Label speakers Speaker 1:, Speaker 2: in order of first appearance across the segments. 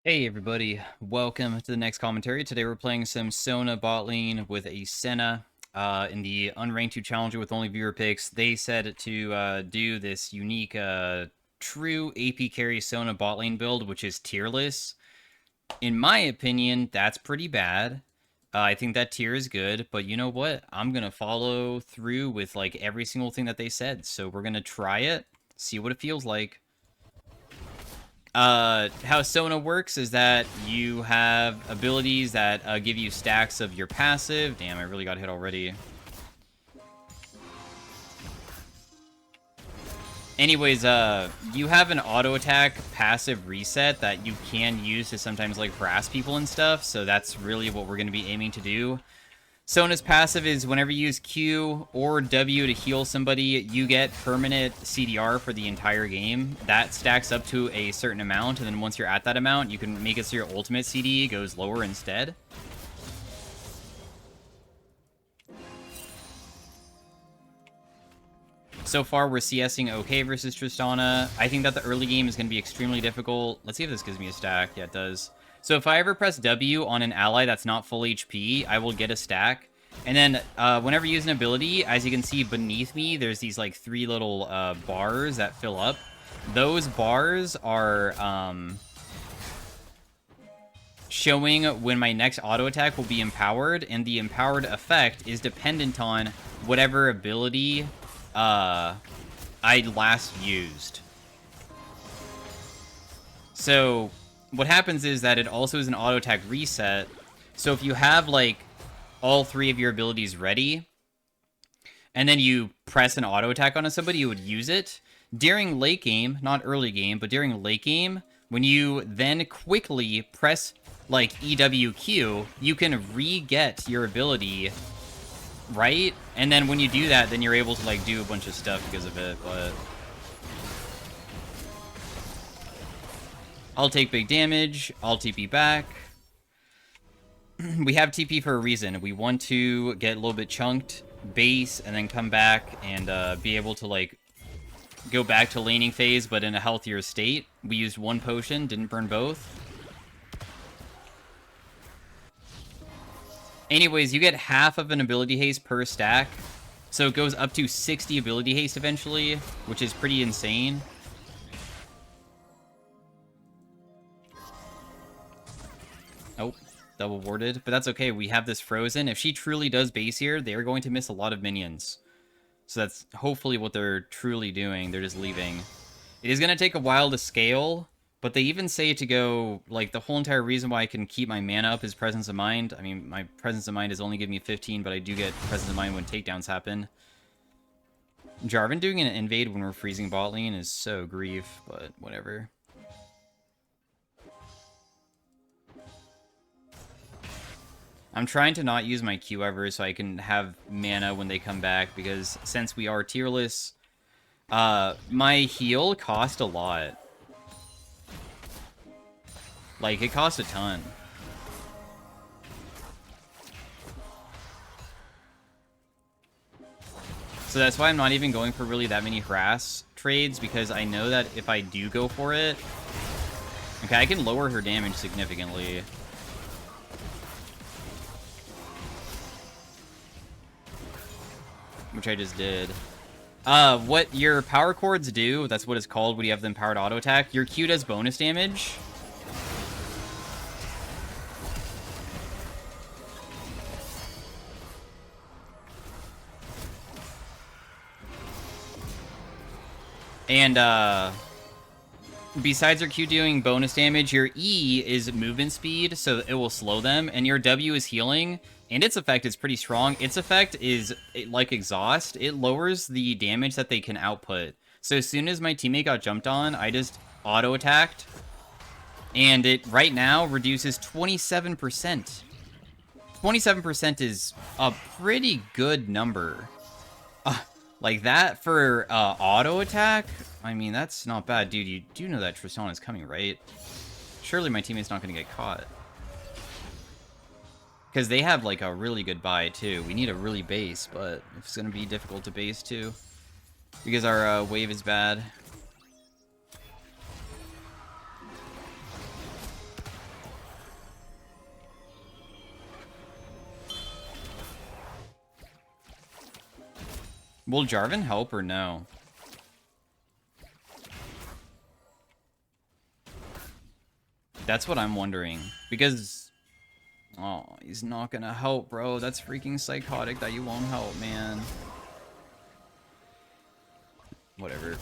Speaker 1: Hey everybody, welcome to the next commentary. Today we're playing some Sona bot lane with a Senna in the Unranked 2 Challenger with only viewer picks. They said to do this unique true AP carry Sona bot lane build, which is tierless. In my opinion, that's pretty bad. I think that tier is good, but you know what? I'm going to follow through with like every single thing that they said. So we're going to try it, see what it feels like. How Sona works is that you have abilities that give you stacks of your passive. Damn, I really got hit already. Anyways, you have an auto attack passive reset that you can use to sometimes like harass people and stuff. So that's really what we're going to be aiming to do. Sona's passive is whenever you use Q or W to heal somebody, you get permanent CDR for the entire game. That stacks up to a certain amount, and then once you're at that amount, you can make it so your ultimate CD goes lower instead. So far, we're CSing okay versus Tristana. I think that the early game is going to be extremely difficult. Let's see if this gives me a stack. Yeah, it does. So if I ever press W on an ally that's not full HP, I will get a stack. And then whenever you use an ability, as you can see beneath me, there's these like three little bars that fill up. Those bars are showing when my next auto attack will be empowered, and the empowered effect is dependent on whatever ability I last used. So what happens is that it also is an auto attack reset. So if you have like all three of your abilities ready, and then you press an auto attack on somebody, you would use it during late game, not early game, but during late game. When you then quickly press like EWQ, you can re-get your ability, right? And then when you do that, then you're able to like do a bunch of stuff because of it. But I'll take big damage. I'll TP back. We have TP for a reason. We want to get a little bit chunked, base, and then come back and be able to like go back to laning phase, but in a healthier state. We used one potion, didn't burn both. Anyways, you get half of an ability haste per stack. So it goes up to 60 ability haste eventually, which is pretty insane. Oh, double warded. But that's okay, we have this frozen. If she truly does base here, they are going to miss a lot of minions. So that's hopefully what they're truly doing. They're just leaving. It is going to take a while to scale, but they even say to go, like, the whole entire reason why I can keep my mana up is Presence of Mind. I mean, my Presence of Mind is only giving me 15, but I do get Presence of Mind when takedowns happen. Jarvan doing an invade when we're freezing bot lane is so grief, but whatever. I'm trying to not use my Q ever so I can have mana when they come back, because since we are tierless, my heal cost a lot. Like, it costs a ton. So that's why I'm not even going for really that many harass trades, because I know that if I do go for it... Okay, I can lower her damage significantly. Which I just did. What your power chords do, that's what it's called when you have them powered auto attack. Your Q does bonus damage. And, besides your Q doing bonus damage, your E is movement speed, so it will slow them, and your W is healing, and its effect is pretty strong. Its effect is, like Exhaust, it lowers the damage that they can output. So as soon as my teammate got jumped on, I just auto-attacked, and it, right now, reduces 27%. 27% is a pretty good number. Like that for auto attack? I mean, that's not bad. Dude, you do know that Tristana is coming, right? Surely my teammate's not going to get caught. Because they have like a really good buy too. We need a really base, but it's going to be difficult to base too. Because our wave is bad. Will Jarvan help or no? That's what I'm wondering. Because... oh, he's not gonna help, bro. That's freaking psychotic that you won't help, man. Whatever.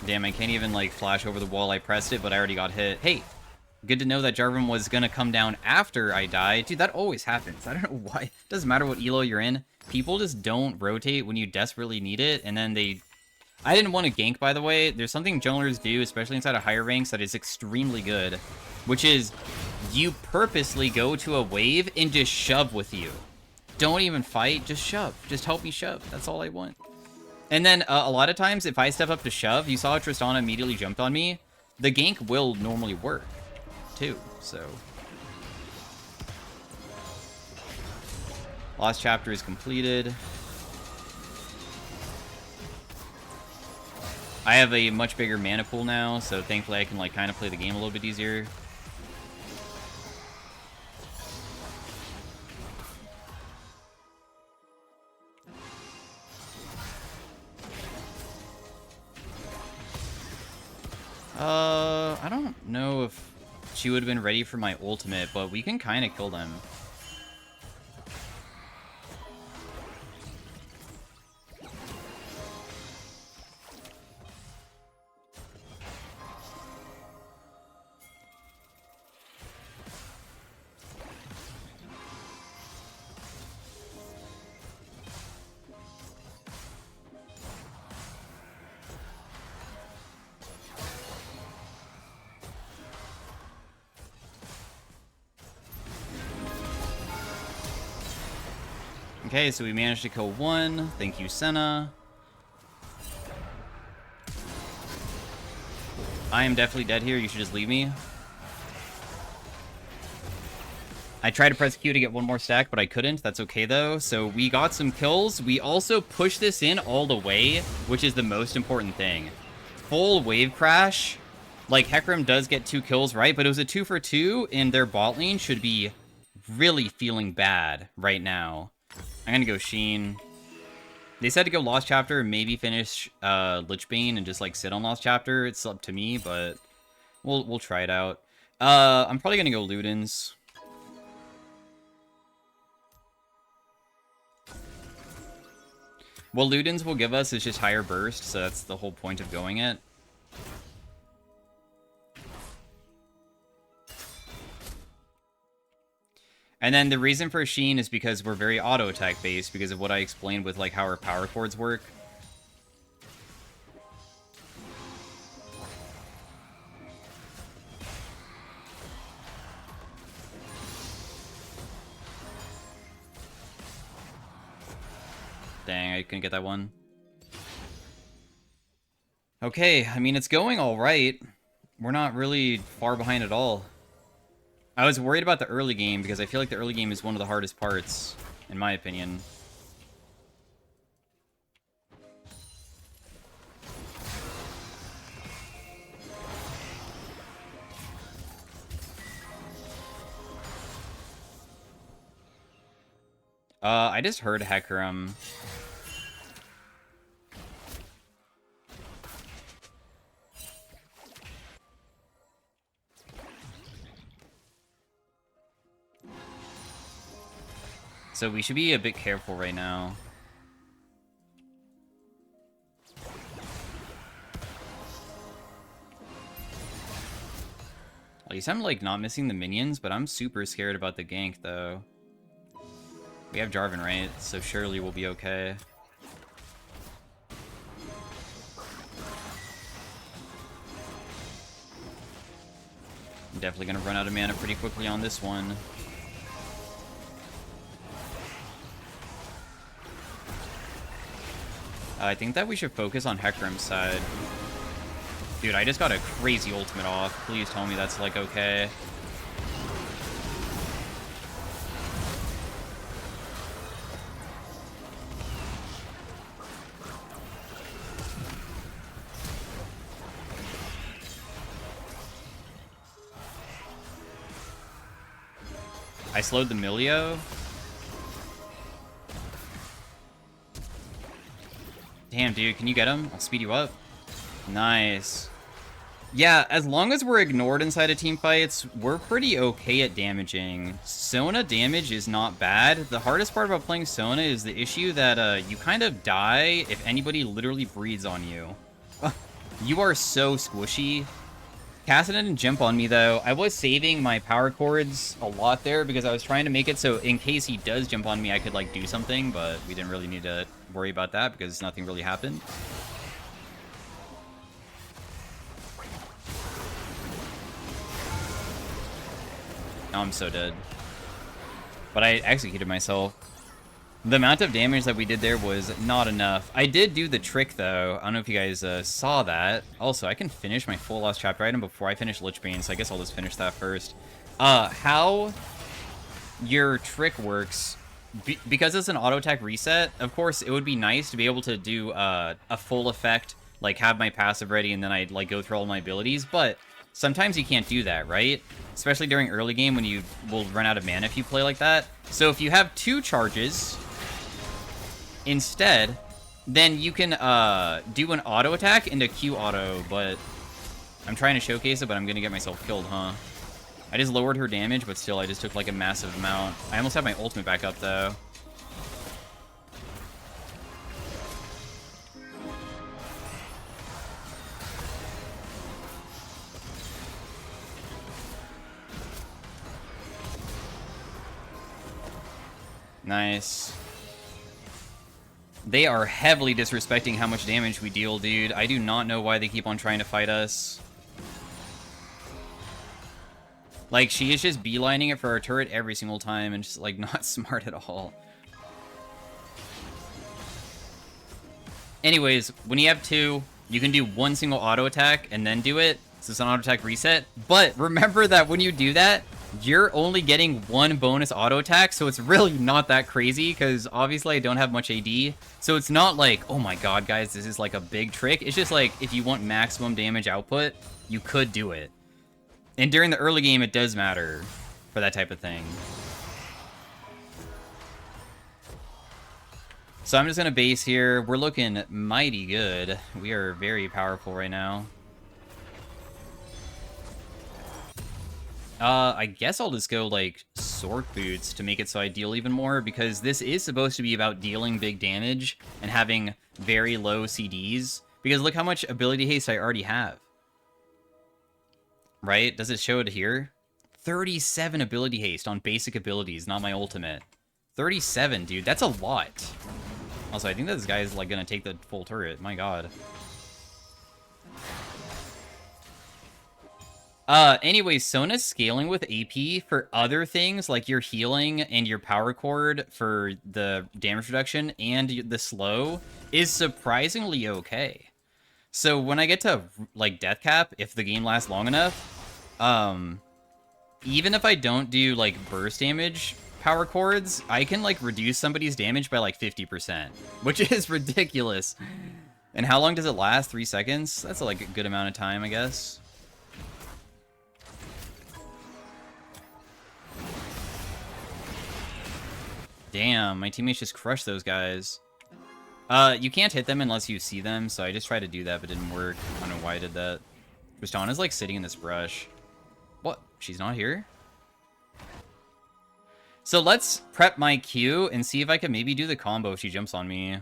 Speaker 1: Damn, I can't even, like, flash over the wall. I pressed it, but I already got hit. Hey, good to know that Jarvan was gonna come down after I died. Dude, that always happens. I don't know why. It doesn't matter what elo you're in. People just don't rotate when you desperately need it, and then they... I didn't want to gank, by the way. There's something junglers do, especially inside of higher ranks, that is extremely good, which is you purposely go to a wave and just shove with you. Don't even fight, just shove. Just help me shove. That's all I want. And then a lot of times, if I step up to shove, you saw Tristana immediately jumped on me, the gank will normally work, too, so... Lost chapter is completed. I have a much bigger mana pool now, so thankfully I can, like, kind of play the game a little bit easier. I don't know if she would have been ready for my ultimate, but we can kind of kill them. Okay, so we managed to kill one. Thank you, Senna. I am definitely dead here. You should just leave me. I tried to press Q to get one more stack, but I couldn't. That's okay, though. So we got some kills. We also pushed this in all the way, which is the most important thing. Full wave crash. Like, Hecarim does get 2 kills, right? But it was a 2 for 2, and their bot lane should be really feeling bad right now. I'm gonna go Sheen. They said to go Lost Chapter and maybe finish Lichbane and just, like, sit on Lost Chapter. It's up to me, but we'll try it out. I'm probably gonna go Ludens. What Ludens will give us is just higher burst, so that's the whole point of going it. And then the reason for Sheen is because we're very auto-attack based, because of what I explained with, like, how our power chords work. Dang, I couldn't get that one. Okay, I mean, it's going all right. We're not really far behind at all. I was worried about the early game, because I feel like the early game is one of the hardest parts, in my opinion. I just heard Hecarim. So we should be a bit careful right now. At least I'm, like, not missing the minions, but I'm super scared about the gank, though. We have Jarvan, right? So surely we'll be okay. I'm definitely gonna run out of mana pretty quickly on this one. I think that we should focus on Hecarim's side. Dude, I just got a crazy ultimate off. Please tell me that's, like, okay. I slowed the Milio. Damn, dude, can you get him? I'll speed you up. Nice. Yeah, as long as we're ignored inside of team fights, we're pretty okay at damaging. Sona damage is not bad. The hardest part about playing Sona is the issue that you kind of die if anybody literally breathes on you. You are so squishy. Cassie didn't jump on me, though. I was saving my power chords a lot there because I was trying to make it so in case he does jump on me, I could, like, do something, but we didn't really need to worry about that because nothing really happened. Now I'm so dead. But I executed myself. The amount of damage that we did there was not enough. I did do the trick, though. I don't know if you guys saw that. Also, I can finish my full lost chapter item before I finish Lichbane, so I guess I'll just finish that first. How your trick works, because it's an auto attack reset, of course, it would be nice to be able to do a full effect, like have my passive ready and then I'd like go through all my abilities, but sometimes you can't do that, right? Especially during early game when you will run out of mana if you play like that. So if you have 2 charges instead, then you can do an auto attack into Q auto, but I'm trying to showcase it, but I'm gonna get myself killed, huh? I just lowered her damage, but still I just took like a massive amount. I almost have my ultimate back up though. Nice. They are heavily disrespecting how much damage we deal, dude. I do not know why they keep on trying to fight us. Like, she is just beelining it for our turret every single time and just, like, not smart at all. Anyways, when you have 2, you can do 1 single auto attack and then do it. So it's an auto attack reset. But remember that when you do that, you're only getting 1 bonus auto attack, so it's really not that crazy, because obviously I don't have much AD. So it's not like, oh my god, guys, this is like a big trick. It's just like, if you want maximum damage output, you could do it. And during the early game, it does matter for that type of thing. So I'm just going to base here. We're looking mighty good. We are very powerful right now. I guess I'll just go, like, Sword Boots to make it so I deal even more, because this is supposed to be about dealing big damage and having very low CDs. Because look how much ability haste I already have. Right? Does it show it here? 37 ability haste on basic abilities, not my ultimate. 37, dude. That's a lot. Also, I think that this guy is, like, gonna take the full turret. My god. Anyways, Sona's scaling with AP for other things, like your healing and your power chord for the damage reduction and the slow, is surprisingly okay. So when I get to, like, death cap, if the game lasts long enough, even if I don't do, like, burst damage power chords, I can, like, reduce somebody's damage by, like, 50%, which is ridiculous. And how long does it last? 3 seconds? That's, like, a good amount of time, I guess. Damn, my teammates just crushed those guys. You can't hit them unless you see them, so I just tried to do that, but it didn't work. I don't know why I did that. Tristana's, like, sitting in this brush. What? She's not here? So let's prep my Q and see if I can maybe do the combo if she jumps on me.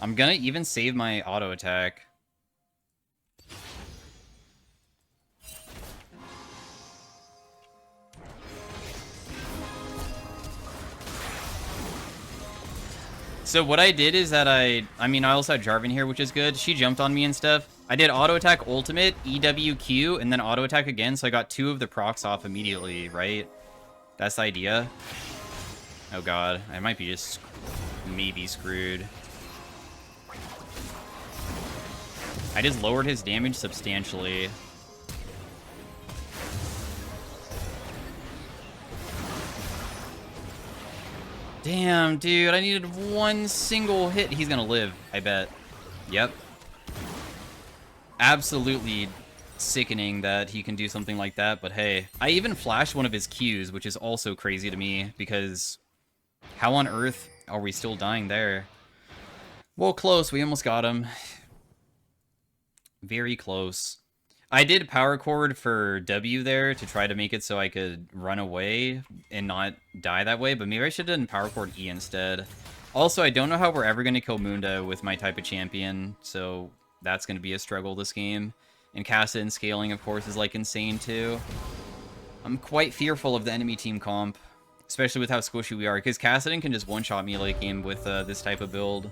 Speaker 1: I'm gonna even save my auto attack. So what I did is that I mean, I also had Jarvan here, which is good. She jumped on me and stuff. I did auto attack ultimate, EWQ, and then auto attack again, so I got 2 of the procs off immediately, right? That's the idea. Oh god, I might be just maybe screwed. I just lowered his damage substantially. Damn, dude, I needed 1 single hit. He's gonna live, I bet. Yep. Absolutely sickening that he can do something like that, but hey. I even flashed one of his Qs, which is also crazy to me, because how on earth are we still dying there? Well, close. We almost got him. Very close. I did power chord for W there to try to make it so I could run away and not die that way, but maybe I should have done power chord E instead. Also, I don't know how we're ever going to kill Munda with my type of champion, so that's going to be a struggle this game. And Kassadin scaling, of course, is like insane too. I'm quite fearful of the enemy team comp, especially with how squishy we are, because Kassadin can just one-shot me late game with this type of build.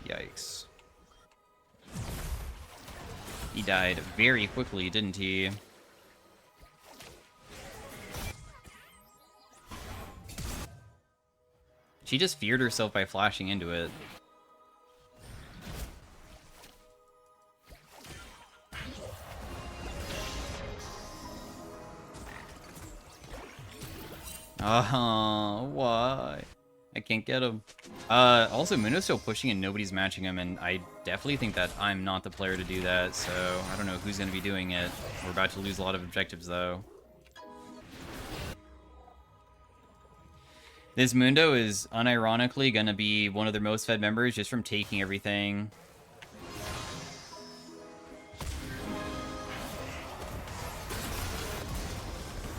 Speaker 1: Yikes. He died very quickly, didn't he? She just feared herself by flashing into it. Why? I can't get him. Also, Mundo's still pushing and nobody's matching him, and I definitely think that I'm not the player to do that, so I don't know who's going to be doing it. We're about to lose a lot of objectives, though. This Mundo is unironically going to be one of their most fed members just from taking everything.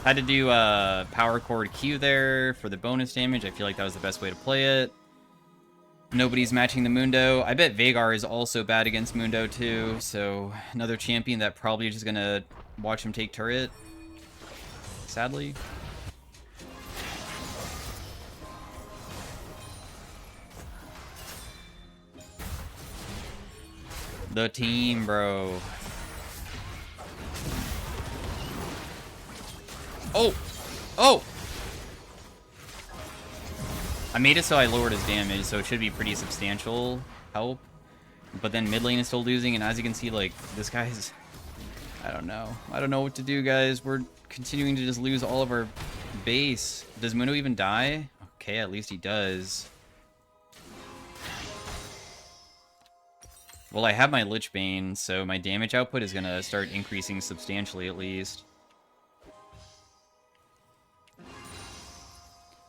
Speaker 1: Had to do power chord Q there for the bonus damage. I feel like that was the best way to play it. Nobody's matching the Mundo. I bet Veigar is also bad against Mundo too, so another champion that probably just gonna watch him take turret. Sadly. The team, bro. Oh! Oh! I made it so I lowered his damage, so it should be pretty substantial help. But then mid lane is still losing, and as you can see, like, this guy's... I don't know. I don't know what to do, guys. We're continuing to just lose all of our base. Does Mundo even die? Okay, at least he does. Well, I have my Lich Bane, so my damage output is going to start increasing substantially at least.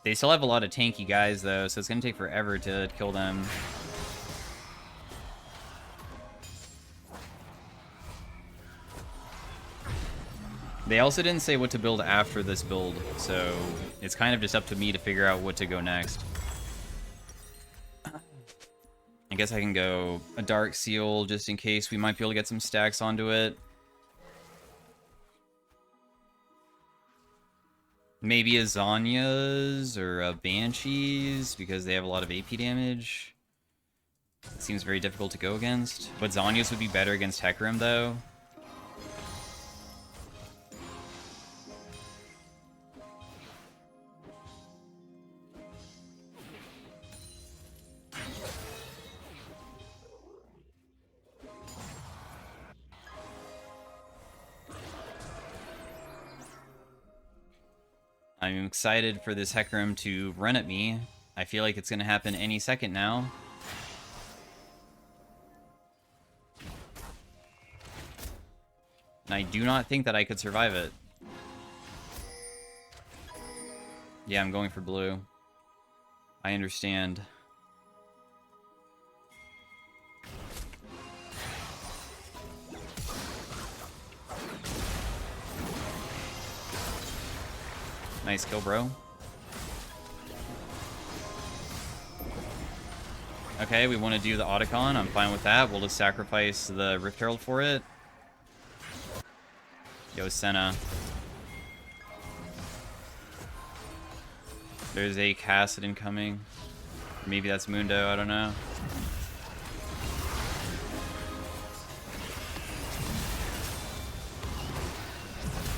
Speaker 1: They still have a lot of tanky guys, though, so it's going to take forever to kill them. They also didn't say what to build after this build, so it's kind of just up to me to figure out what to go next. I guess I can go a Dark Seal just in case we might be able to get some stacks onto it. Maybe a Zanya's or a Banshee's because they have a lot of AP damage. It seems very difficult to go against. But Zanya's would be better against Hecarim, though. I'm excited for this Hecarim to run at me. I feel like it's going to happen any second now. And I do not think that I could survive it. Yeah, I'm going for blue. I understand. Nice kill, bro. Okay, we want to do the Otacon. I'm fine with that. We'll just sacrifice the Rift Herald for it. Yo, Senna. There's a Kassadin coming. Maybe that's Mundo, I don't know.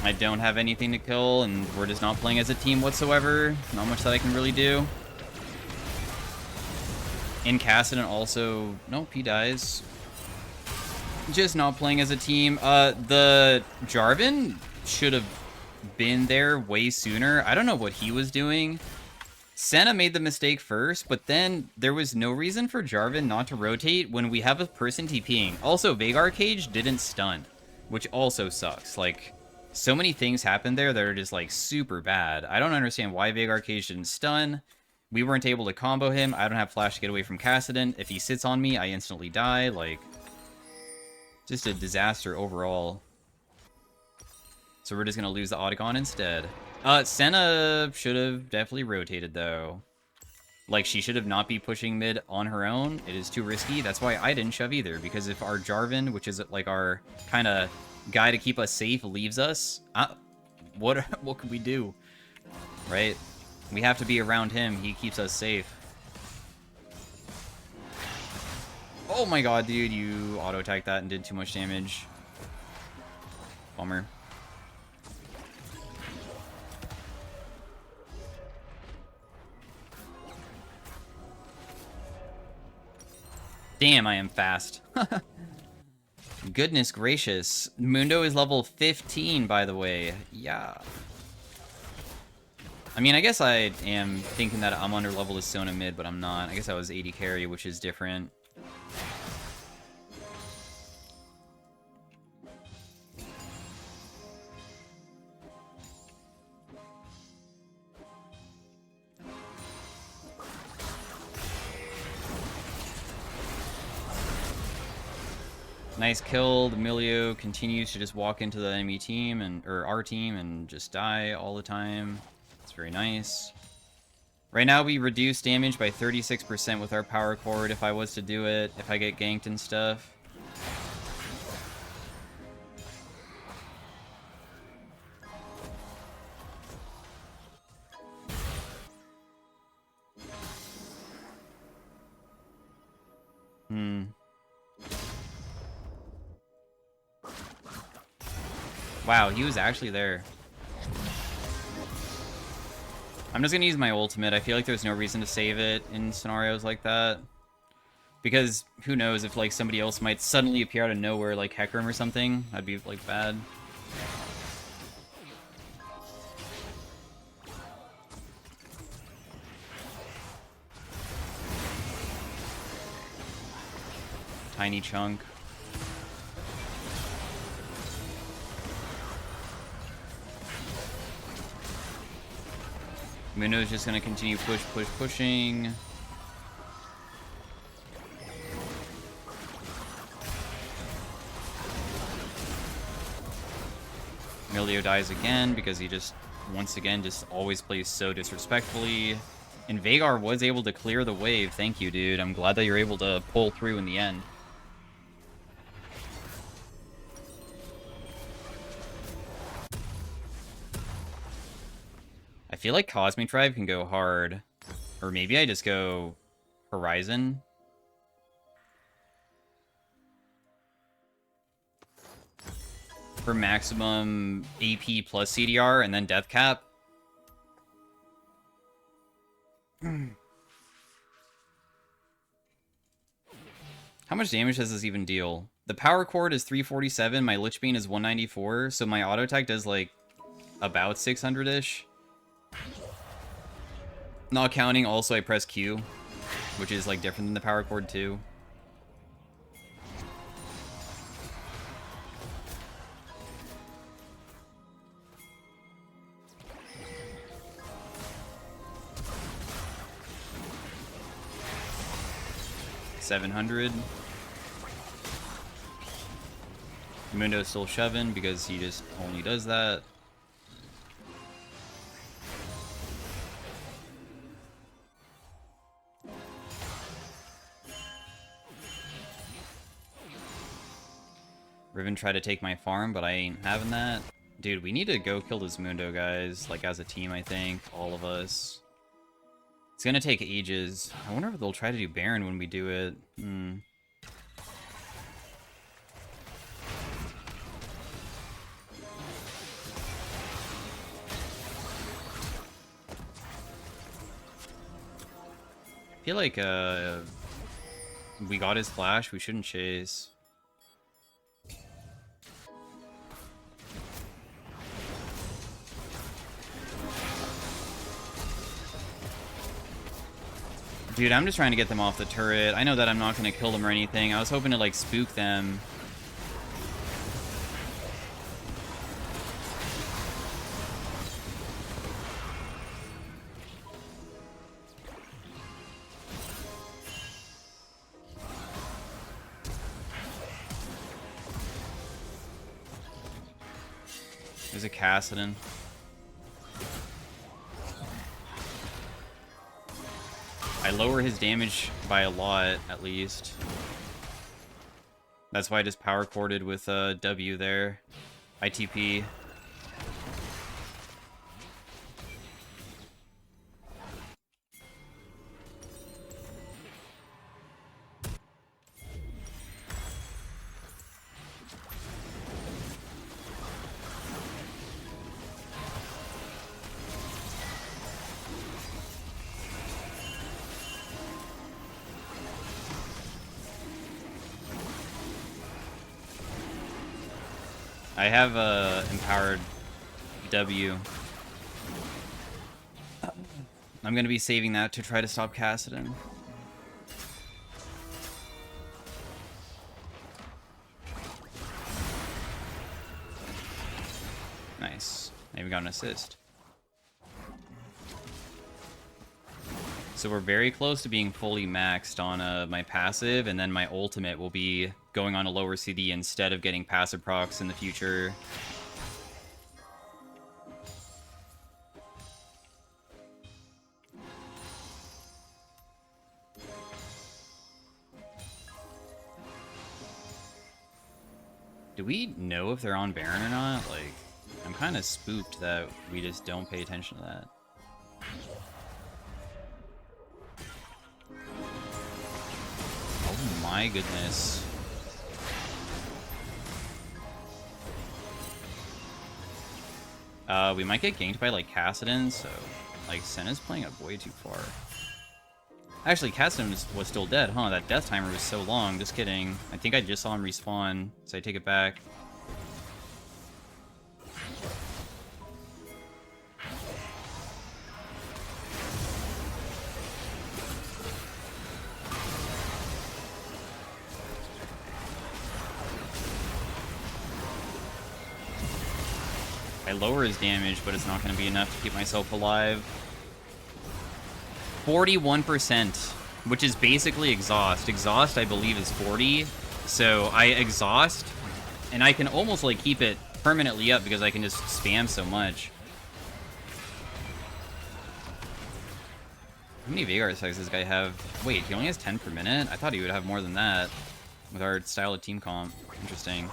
Speaker 1: I don't have anything to kill, and we're just not playing as a team whatsoever. Not much that I can really do. In Kassadin also... Nope, he dies. Just not playing as a team. The Jarvan should have been there way sooner. I don't know what he was doing. Senna made the mistake first, but then there was no reason for Jarvan not to rotate when we have a person TPing. Also, Veigar Cage didn't stun, which also sucks. Like, so many things happened there that are just, like, super bad. I don't understand why Veigar Cage didn't stun. We weren't able to combo him. I don't have flash to get away from Kassadin. If he sits on me, I instantly die. Like, just a disaster overall. So we're just going to lose the Audicon instead. Senna should have definitely rotated, though. Like, she should have not be pushing mid on her own. It is too risky. That's why I didn't shove either, because if our Jarvan, which is, like, our kind of guy to keep us safe, leaves us, what could we do? Right? We have to be around him. He keeps us safe. Oh my god, dude, you auto-attacked that and did too much damage. Bummer. Damn, I am fast. Goodness gracious. Mundo is level 15, by the way. Yeah. I mean, I guess I am thinking that I'm under level as Sona Mid, but I'm not. I guess I was 80 carry, which is different. Nice kill. The Milio continues to just walk into the enemy team or our team and just die all the time. It's very nice. Right now we reduce damage by 36% with our power chord if I was to do it, if I get ganked and stuff. Wow, he was actually there. I'm just gonna use my ultimate. I feel like there's no reason to save it in scenarios like that. Because who knows if like somebody else might suddenly appear out of nowhere, like Hecarim or something. That'd be like bad. Tiny chunk. Mundo's just gonna continue pushing. Milio dies again because he just, once again, just always plays so disrespectfully. And Veigar was able to clear the wave. Thank you, dude. I'm glad that you're able to pull through in the end. I feel like Cosmic Drive can go hard. Or maybe I just go Horizon. For maximum AP plus CDR and then Death Cap. How much damage does this even deal? The power chord is 347, my Lich Bane is 194, so my auto attack does like about 600-ish. Not counting, also I press Q, which is like different than the power chord too. $700. Mundo's still shoving because he just only does that. Riven tried to take my farm, but I ain't having that. Dude, we need to go kill this Mundo, guys. Like, as a team, I think. All of us. It's gonna take ages. I wonder if they'll try to do Baron when we do it. I feel like, we got his flash. We shouldn't chase. Dude, I'm just trying to get them off the turret. I know that I'm not going to kill them or anything. I was hoping to, like, spook them. There's a Kassadin. I lower his damage by a lot, at least. That's why I just power corded with W there. ITP. I have empowered W. I'm going to be saving that to try to stop Kassadin. Nice. I even got an assist. So we're very close to being fully maxed on my passive, and then my ultimate will be going on a lower CD instead of getting passive procs in the future. Do we know if they're on Baron or not? Like, I'm kind of spooked that we just don't pay attention to that. Oh my goodness. We might get ganked by, like, Kassadin, so, like, Senna's playing up way too far. Actually, Kassadin was still dead, huh? That death timer was so long. Just kidding. I think I just saw him respawn, so I take it back. I lower his damage, but it's not going to be enough to keep myself alive. 41%, which is basically exhaust. Exhaust, I believe, is 40. So I exhaust, and I can almost, like, keep it permanently up because I can just spam so much. How many Veigar attacks does this guy have? Wait, he only has 10 per minute? I thought he would have more than that with our style of team comp. Interesting.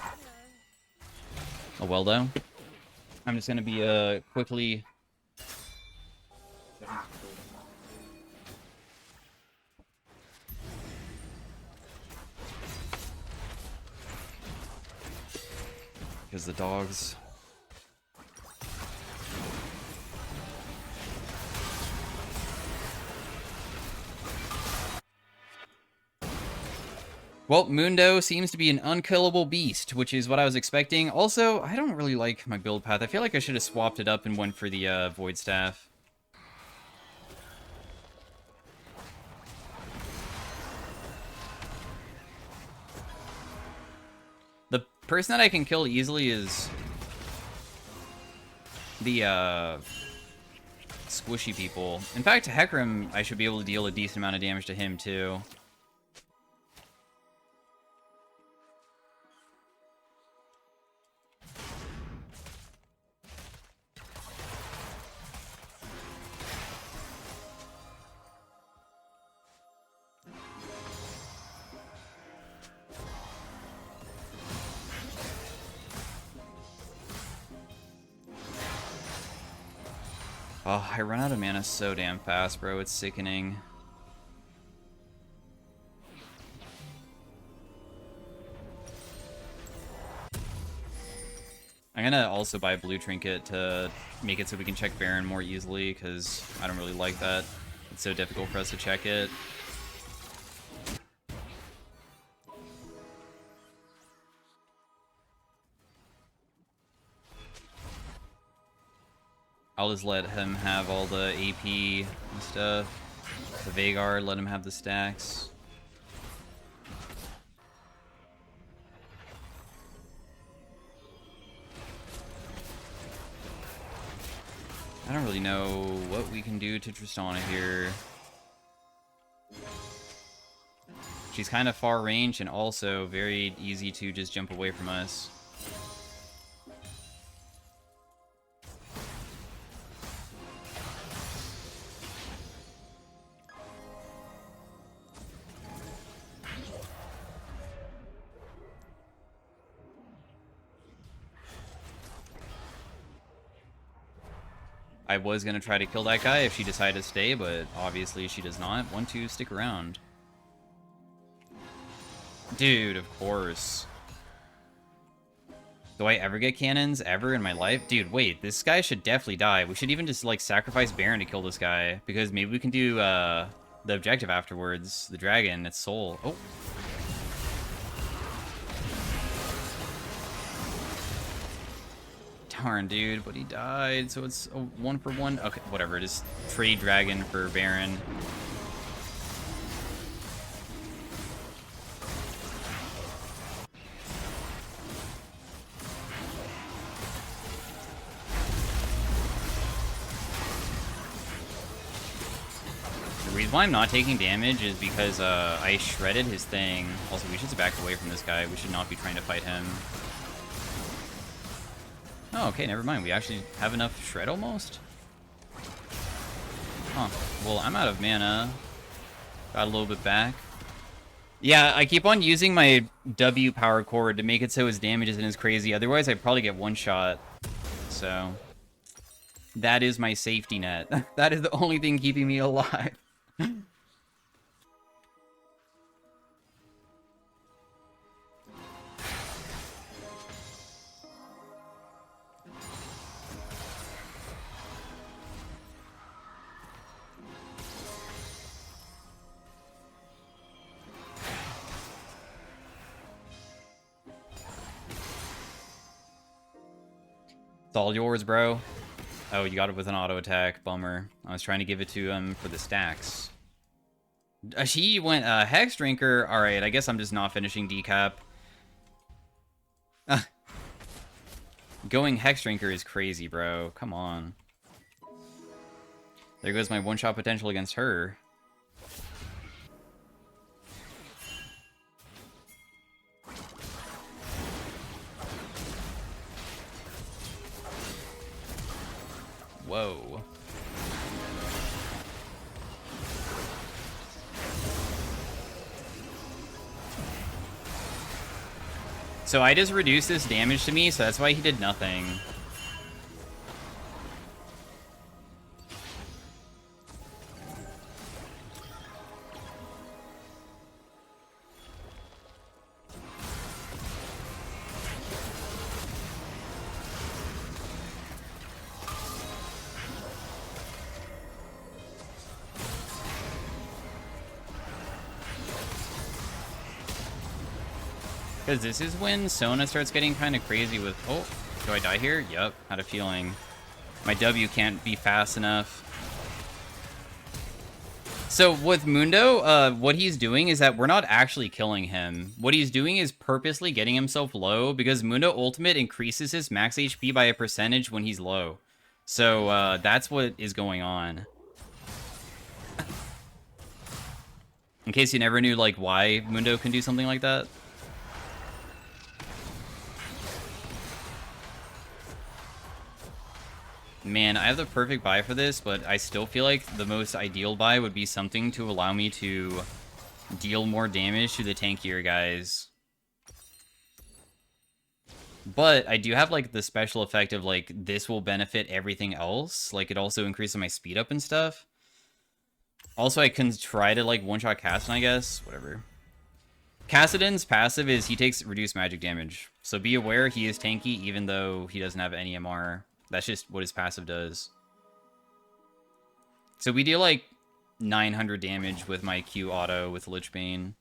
Speaker 1: Oh, well, though. I'm just going to be quickly... Because the dogs... Well, Mundo seems to be an unkillable beast, which is what I was expecting. Also, I don't really like my build path. I feel like I should have swapped it up and went for the Void Staff. The person that I can kill easily is the squishy people. In fact, Hecarim, I should be able to deal a decent amount of damage to him, too. Oh, I run out of mana so damn fast, bro. It's sickening. I'm gonna also buy a blue trinket to make it so we can check Baron more easily, because I don't really like that. It's so difficult for us to check it. I'll just let him have all the AP and stuff. The Vhagar, let him have the stacks. I don't really know what we can do to Tristana here. She's kind of far range and also very easy to just jump away from us. I was going to try to kill that guy if she decided to stay, but obviously she does not want to stick around. Dude, of course. Do I ever get cannons ever in my life? Dude, wait, this guy should definitely die. We should even just, like, sacrifice Baron to kill this guy, because maybe we can do, the objective afterwards. The dragon, its soul. Oh. Darn, dude, but he died, so it's a 1-for-1. Okay, whatever, just trade dragon for Baron. The reason why I'm not taking damage is because I shredded his thing. Also, we should back away from this guy. We should not be trying to fight him. Oh, okay, never mind. We actually have enough shred almost? Huh. Well, I'm out of mana. Got a little bit back. Yeah, I keep on using my W power cord to make it so his damage isn't as crazy. Otherwise, I'd probably get one shot. So, that is my safety net. That is the only thing keeping me alive. It's all yours, bro. Oh, you got it with an auto attack. Bummer. I was trying to give it to him for the stacks. She went Hex Drinker. Alright, I guess I'm just not finishing decap. Going Hex Drinker is crazy, bro. Come on. There goes my one-shot potential against her. Whoa. So I just reduced this damage to me, so that's why he did nothing. Because this is when Sona starts getting kind of crazy with... Oh, do I die here? Yup, had a feeling. My W can't be fast enough. So with Mundo, what he's doing is that we're not actually killing him. What he's doing is purposely getting himself low, because Mundo Ultimate increases his max HP by a percentage when he's low. So that's what is going on. In case you never knew, like, why Mundo can do something like that. Man, I have the perfect buy for this, but I still feel like the most ideal buy would be something to allow me to deal more damage to the tankier guys. But I do have, like, the special effect of, like, this will benefit everything else. Like, it also increases my speed up and stuff. Also, I can try to, like, one-shot Kassadin, I guess. Whatever. Kassadin's passive is he takes reduced magic damage. So be aware he is tanky even though he doesn't have any MR. That's just what his passive does. So we deal like 900 damage with my Q auto with Lich Bane.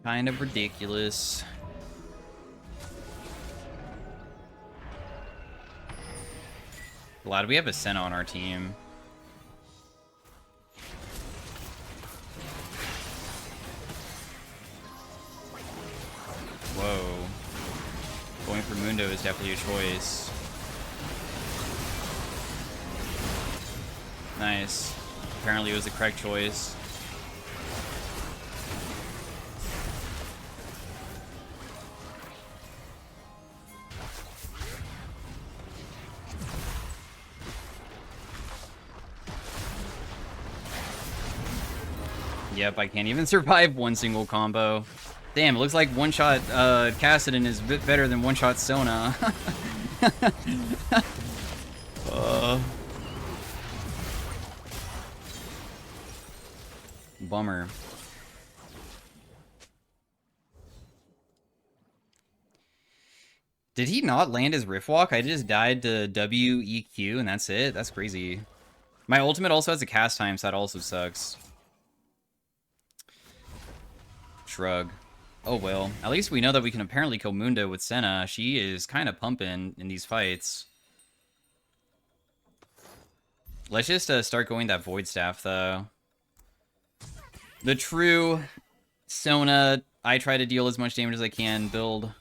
Speaker 1: Kind of ridiculous. Glad we have a Senna on our team. Whoa. Going for Mundo is definitely a choice. Nice. Apparently it was the correct choice. Yep, I can't even survive one single combo. Damn, it looks like one-shot Kassadin is a bit better than one-shot Sona. Bummer. Did he not land his Rift Walk? I just died to WEQ and that's it? That's crazy. My ultimate also has a cast time, so that also sucks. Shrug. Oh well. At least we know that we can apparently kill Mundo with Senna. She is kind of pumping in these fights. Let's just start going that Void Staff, though. The true Sona, I try to deal as much damage as I can, build.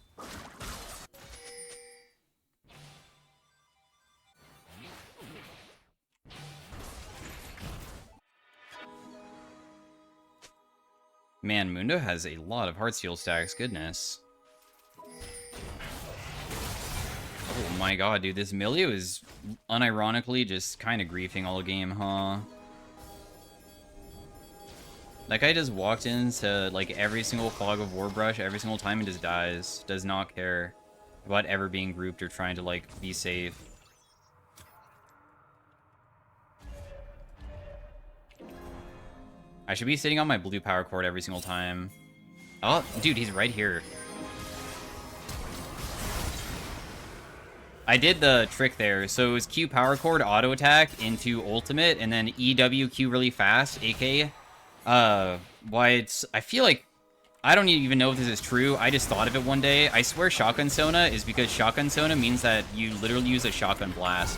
Speaker 1: Man, Mundo has a lot of Heartsteel stacks, goodness. Oh my god, dude, this Milio is unironically just kind of griefing all game, huh? That guy just walked into, like, every single Fog of War brush every single time and just dies. Does not care about ever being grouped or trying to, like, be safe. I should be sitting on my blue power cord every single time. Oh, dude, he's right here. I did the trick there. So it was Q power cord auto attack into ultimate and then EWQ really fast, AK. Why it's... I feel like... I don't even know if this is true. I just thought of it one day. I swear Shotgun Sona is because Shotgun Sona means that you literally use a Shotgun Blast.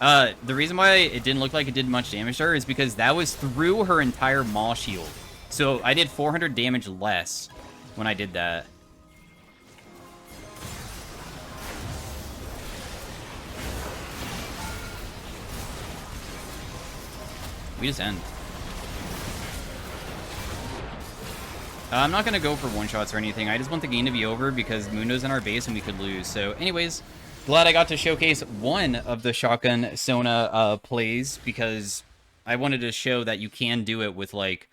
Speaker 1: The reason why it didn't look like it did much damage to her is because that was through her entire Maw shield. So I did 400 damage less when I did that. We just end. I'm not going to go for one-shots or anything. I just want the game to be over because Mundo's in our base and we could lose. So anyways, glad I got to showcase one of the Shotgun Sona plays because I wanted to show that you can do it with, like,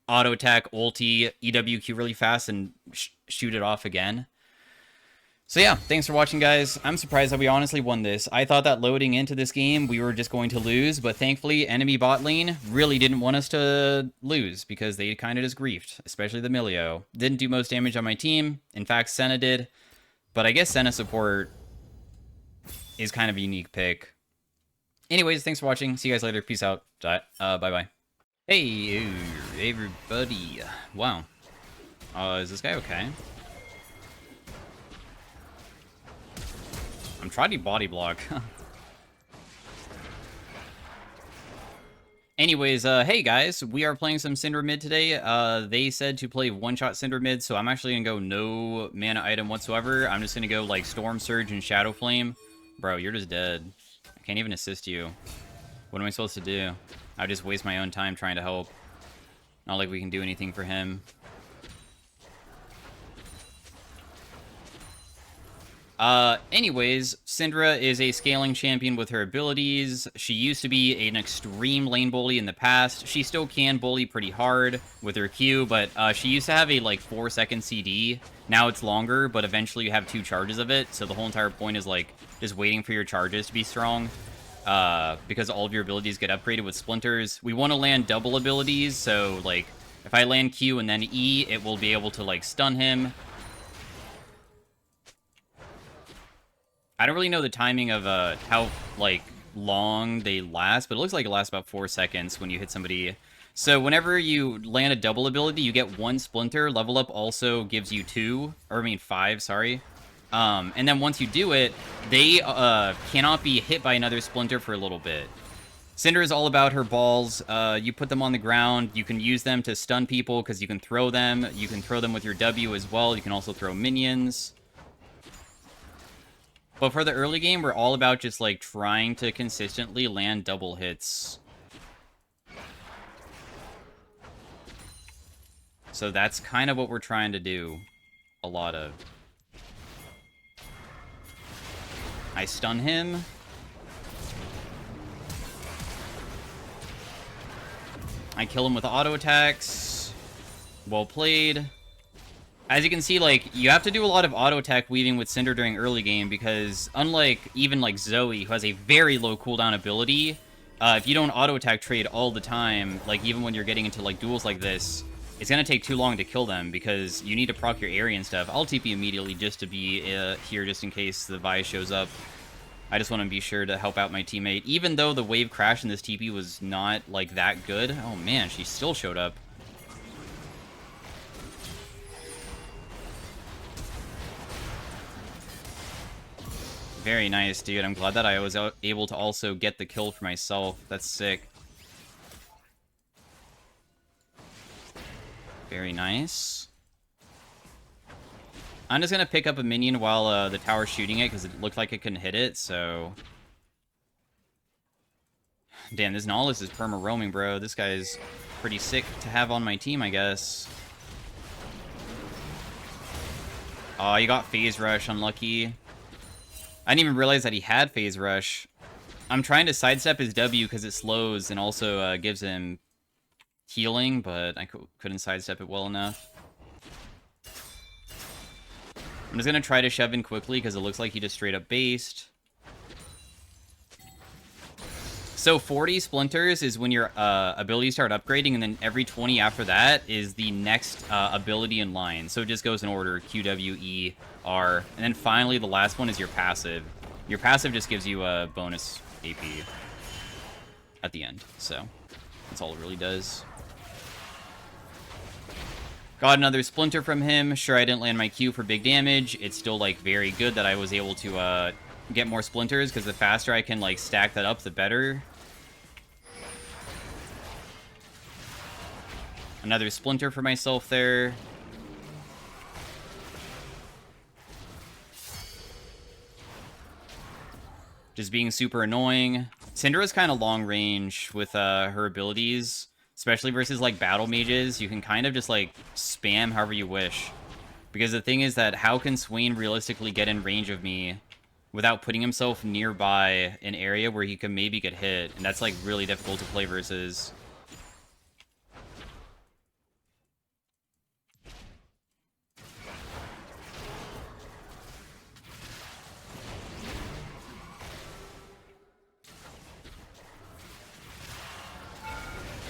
Speaker 1: auto attack, ulti, EWQ really fast, and shoot it off again. So yeah, thanks for watching, guys. I'm surprised that we honestly won this. I thought that loading into this game, we were just going to lose, but thankfully, enemy bot lane really didn't want us to lose because they kind of just griefed, especially the Milio. Didn't do most damage on my team. In fact, Senna did, but I guess Senna support is kind of a unique pick. Anyways, thanks for watching. See you guys later. Peace out. Bye-bye. Hey, everybody. Wow. Is this guy okay? I'm trying to body block. Anyways, hey guys, we are playing some Syndra mid today. They said to play one-shot Syndra mid, so I'm actually gonna go no mana item whatsoever. I'm just gonna go like Storm Surge and Shadow Flame. Bro, you're just dead. I can't even assist you. What am I supposed to do? I just waste my own time trying to help. Not like we can do anything for him. Anyways, Syndra is a scaling champion with her abilities. She used to be an extreme lane bully in the past. She still can bully pretty hard with her Q, but she used to have a, like, 4-second CD. Now it's longer, but eventually you have 2 charges of it, so the whole entire point is, like, just waiting for your charges to be strong. Because all of your abilities get upgraded with splinters. We want to land double abilities, so, like, if I land Q and then E, it will be able to, like, stun him. I don't really know the timing of how, like, long they last, but it looks like it lasts about 4 seconds when you hit somebody So whenever you land a double ability, you get 1 splinter. Level up also gives you 2, or I mean 5, sorry. And then once you do it, they cannot be hit by another splinter for a little bit. Syndra is all about her balls. You put them on the ground. You can use them to stun people because you can throw them. You can throw them with your W as well. You can also throw minions. But for the early game, we're all about just, like, trying to consistently land double hits. So that's kind of what we're trying to do. A lot of. I stun him. I kill him with auto attacks. Well played. As you can see, like, you have to do a lot of auto attack weaving with Syndra during early game because unlike even like Zoe, who has a very low cooldown ability, if you don't auto attack trade all the time, like even when you're getting into like duels like this, it's gonna take too long to kill them because you need to proc your area and stuff. I'll TP immediately just to be here just in case the Vi shows up. I just want to be sure to help out my teammate. Even though the wave crash in this TP was not, like, that good. Oh, man, she still showed up. Very nice, dude. I'm glad that I was able to also get the kill for myself. That's sick. Very nice. I'm just gonna pick up a minion while the tower's shooting it, because it looked like it couldn't hit it, so... Damn, this Nautilus is perma-roaming, bro. This guy's pretty sick to have on my team, I guess. Oh, you got Phase Rush, unlucky. I didn't even realize that he had Phase Rush. I'm trying to sidestep his W because it slows and also gives him healing, but I couldn't sidestep it well enough. I'm just going to try to shove in quickly because it looks like he just straight up based. So 40 splinters is when your abilities start upgrading, and then every 20 after that is the next ability in line. So it just goes in order, Q, W, E, R. And then finally the last one is your passive. Your passive just gives you a bonus AP at the end. So that's all it really does. Got another splinter from him. Sure, I didn't land my Q for big damage. It's still, like, very good that I was able to get more splinters, because the faster I can, like, stack that up, the better. Another splinter for myself there. Just being super annoying. Syndra is kind of long range with her abilities. Especially versus, like, battle mages, you can kind of just, like, spam however you wish. Because the thing is that how can Swain realistically get in range of me without putting himself nearby an area where he could maybe get hit? And that's, like, really difficult to play versus.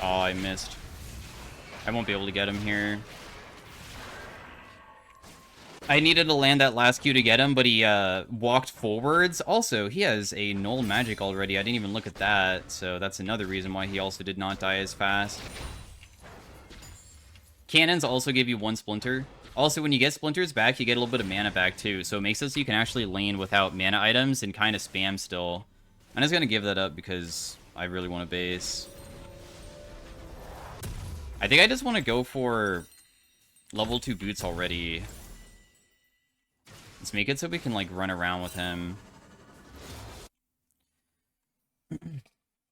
Speaker 1: Oh, I missed. I won't be able to get him here. I needed to land that last Q to get him, but he walked forwards. Also, he has a null magic already. I didn't even look at that, so that's another reason why he also did not die as fast. Cannons also give you 1 splinter. Also, when you get splinters back, you get a little bit of mana back too, so it makes it so you can actually lane without mana items and kind of spam still. I'm just going to give that up because I really want to base. I think I just want to go for level 2 boots already. Let's make it so we can, like, run around with him.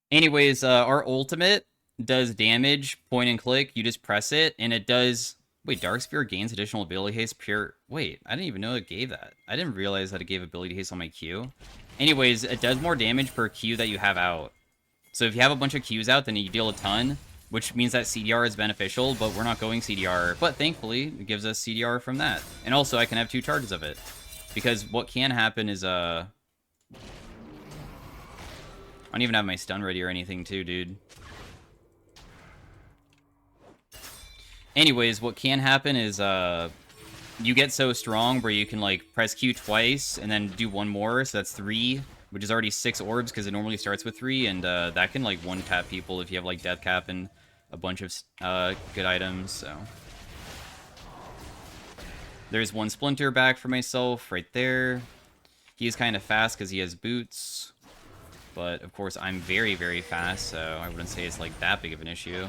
Speaker 1: Anyways, our ultimate does damage, point and click. You just press it, and it does... Wait, Dark Spear gains additional ability haste, pure... Wait, I didn't even know it gave that. I didn't realize that it gave ability haste on my Q. Anyways, it does more damage per Q that you have out. So if you have a bunch of Qs out, then you deal a ton, which means that CDR is beneficial, but we're not going CDR. But thankfully, it gives us CDR from that. And also, I can have 2 charges of it. Because what can happen is, I don't even have my stun ready or anything, too, dude. Anyways, what can happen is, you get so strong where you can, like, press Q twice and then do 1 more, so that's 3, which is already 6 orbs because it normally starts with 3, and that can, like, one-tap people if you have, like, death cap and a bunch of good items, so... There's one Splinter back for myself right there. He's kind of fast because he has boots. But, of course, I'm very, very fast, so I wouldn't say it's, like, that big of an issue.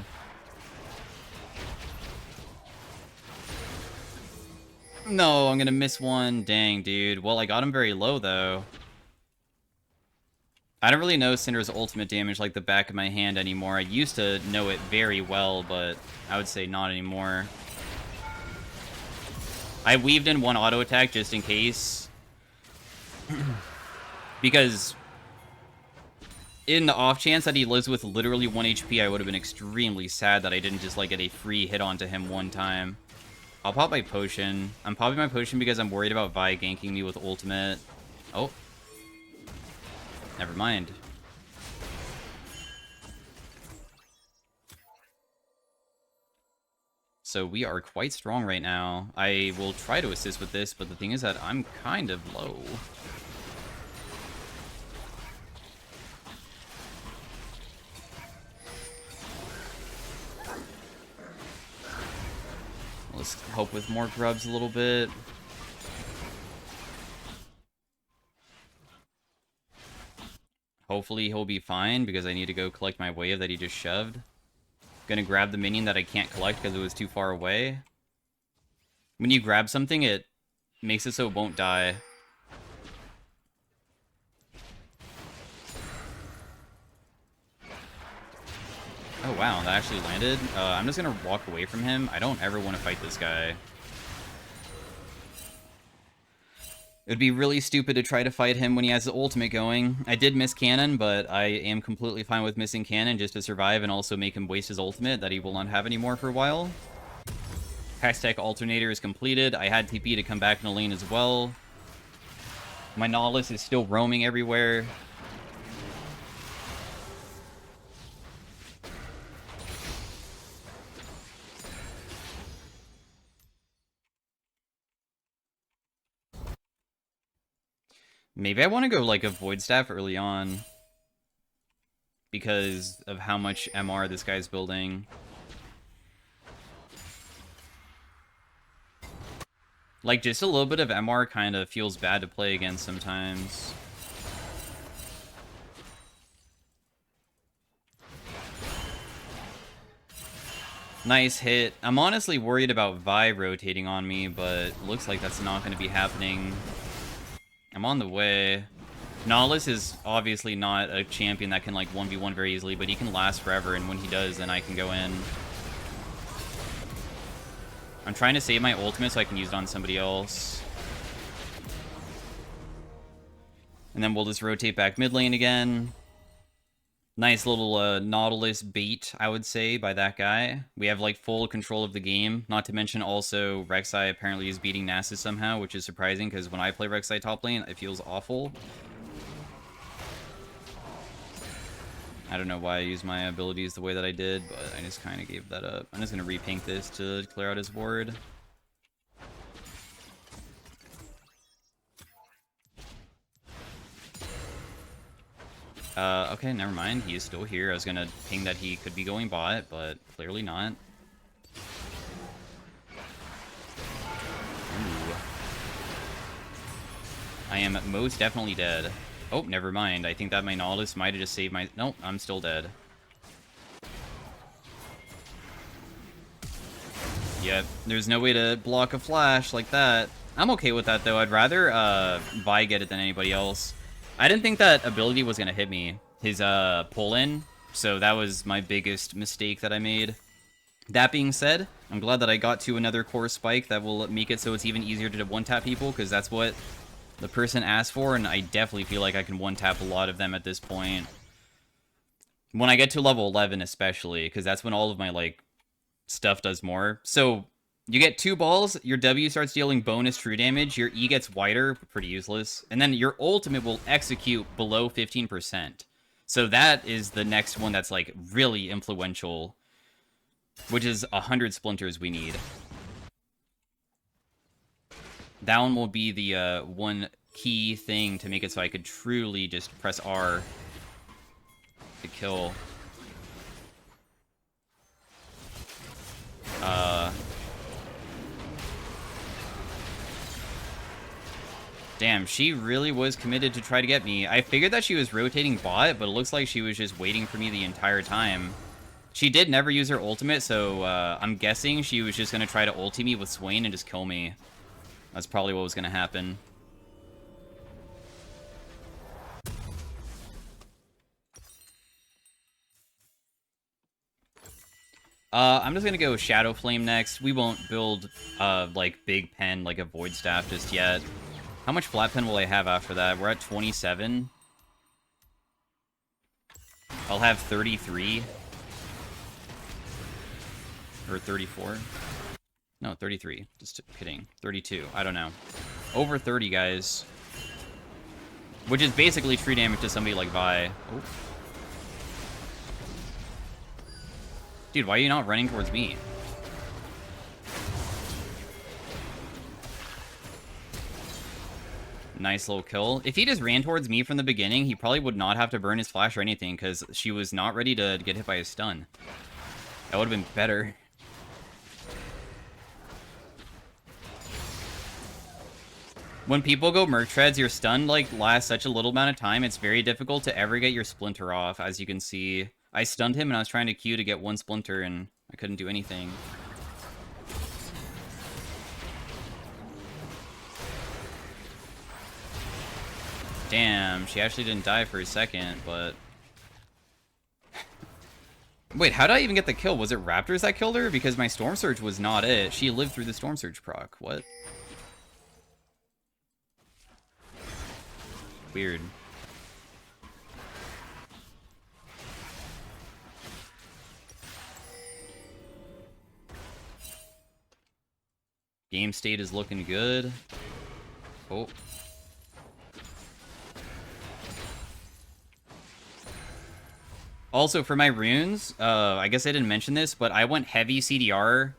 Speaker 1: No, I'm gonna miss one. Dang, dude. Well, I got him very low, though. I don't really know Syndra's ultimate damage like the back of my hand anymore. I used to know it very well, but I would say not anymore. I weaved in one auto attack just in case. Because in the off chance that he lives with literally 1 HP, I would have been extremely sad that I didn't just like get a free hit onto him one time. I'll pop my potion. I'm popping my potion because I'm worried about Vi ganking me with ultimate. Oh. Never mind. So we are quite strong right now. I will try to assist with this, but the thing is that I'm kind of low. Let's help with more grubs a little bit. Hopefully he'll be fine, because I need to go collect my wave that he just shoved. Gonna grab the minion that I can't collect because it was too far away. When you grab something, it makes it so it won't die. Oh wow, that actually landed. I'm just gonna walk away from him. I don't ever want to fight this guy. It would be really stupid to try to fight him when he has the ultimate going. I did miss cannon, but I am completely fine with missing cannon just to survive and also make him waste his ultimate that he will not have anymore for a while. Hashtag alternator is completed. I had TP to come back in the lane as well. My Nautilus is still roaming everywhere. Maybe I want to go, like, a Void Staff early on. Because of how much MR this guy's building. Like, just a little bit of MR kind of feels bad to play against sometimes. Nice hit. I'm honestly worried about Vi rotating on me, but looks like that's not going to be happening. I'm on the way. Nautilus is obviously not a champion that can, like, 1v1 very easily, but he can last forever, and when he does, then I can go in. I'm trying to save my ultimate so I can use it on somebody else. And then we'll just rotate back mid lane again. Nice little Nautilus bait, I would say, by that guy. We have, like, full control of the game. Not to mention, also, Rek'Sai apparently is beating Nasus somehow, which is surprising, because when I play Rek'Sai top lane, it feels awful. I don't know why I used my abilities the way that I did, but I just kind of gave that up. I'm just going to repink this to clear out his ward. Okay, never mind. He is still here. I was gonna ping that he could be going bot, but clearly not. Ooh. I am most definitely dead. Oh, never mind. I think that my Nautilus might have just saved my... Nope, I'm still dead. Yep, there's no way to block a flash like that. I'm okay with that, though. I'd rather Vi get it than anybody else. I didn't think that ability was going to hit me, his pull-in, so that was my biggest mistake that I made. That being said, I'm glad that I got to another core spike that will make it so it's even easier to one-tap people, because that's what the person asked for, and I definitely feel like I can one-tap a lot of them at this point. When I get to level 11 especially, because that's when all of my, like, stuff does more. So... you get 2 balls, your W starts dealing bonus true damage, your E gets wider, pretty useless, and then your ultimate will execute below 15%. So that is the next one that's, like, really influential, which is 100 splinters we need. That one will be the one key thing to make it so I could truly just press R to kill. Damn, she really was committed to try to get me. I figured that she was rotating bot, but it looks like she was just waiting for me the entire time. She did never use her ultimate, so I'm guessing she was just going to try to ulti me with Swain and just kill me. That's probably what was going to happen. I'm just gonna go Shadow Flame next. We won't build, like, big pen, like a Void Staff just yet. How much flat pen will I have after that? We're at 27. I'll have 33. Or 34. No, 33. Just kidding. 32. I don't know. Over 30, guys. Which is basically true damage to somebody like Vi. Oh. Dude, why are you not running towards me? Nice little kill. If he just ran towards me from the beginning, he probably would not have to burn his flash or anything, because she was not ready to get hit by a stun. That would have been better. When people go Merc Treads, your stun, like, lasts such a little amount of time, it's very difficult to ever get your Splinter off, as you can see. I stunned him, and I was trying to Q to get one Splinter, and I couldn't do anything. Damn, she actually didn't die for a second, but... Wait, how did I even get the kill? Was it Raptors that killed her? Because my Storm Surge was not it. She lived through the Storm Surge proc. What? Weird. Game state is looking good. Oh. Also, for my runes, I guess I didn't mention this, but I went heavy CDR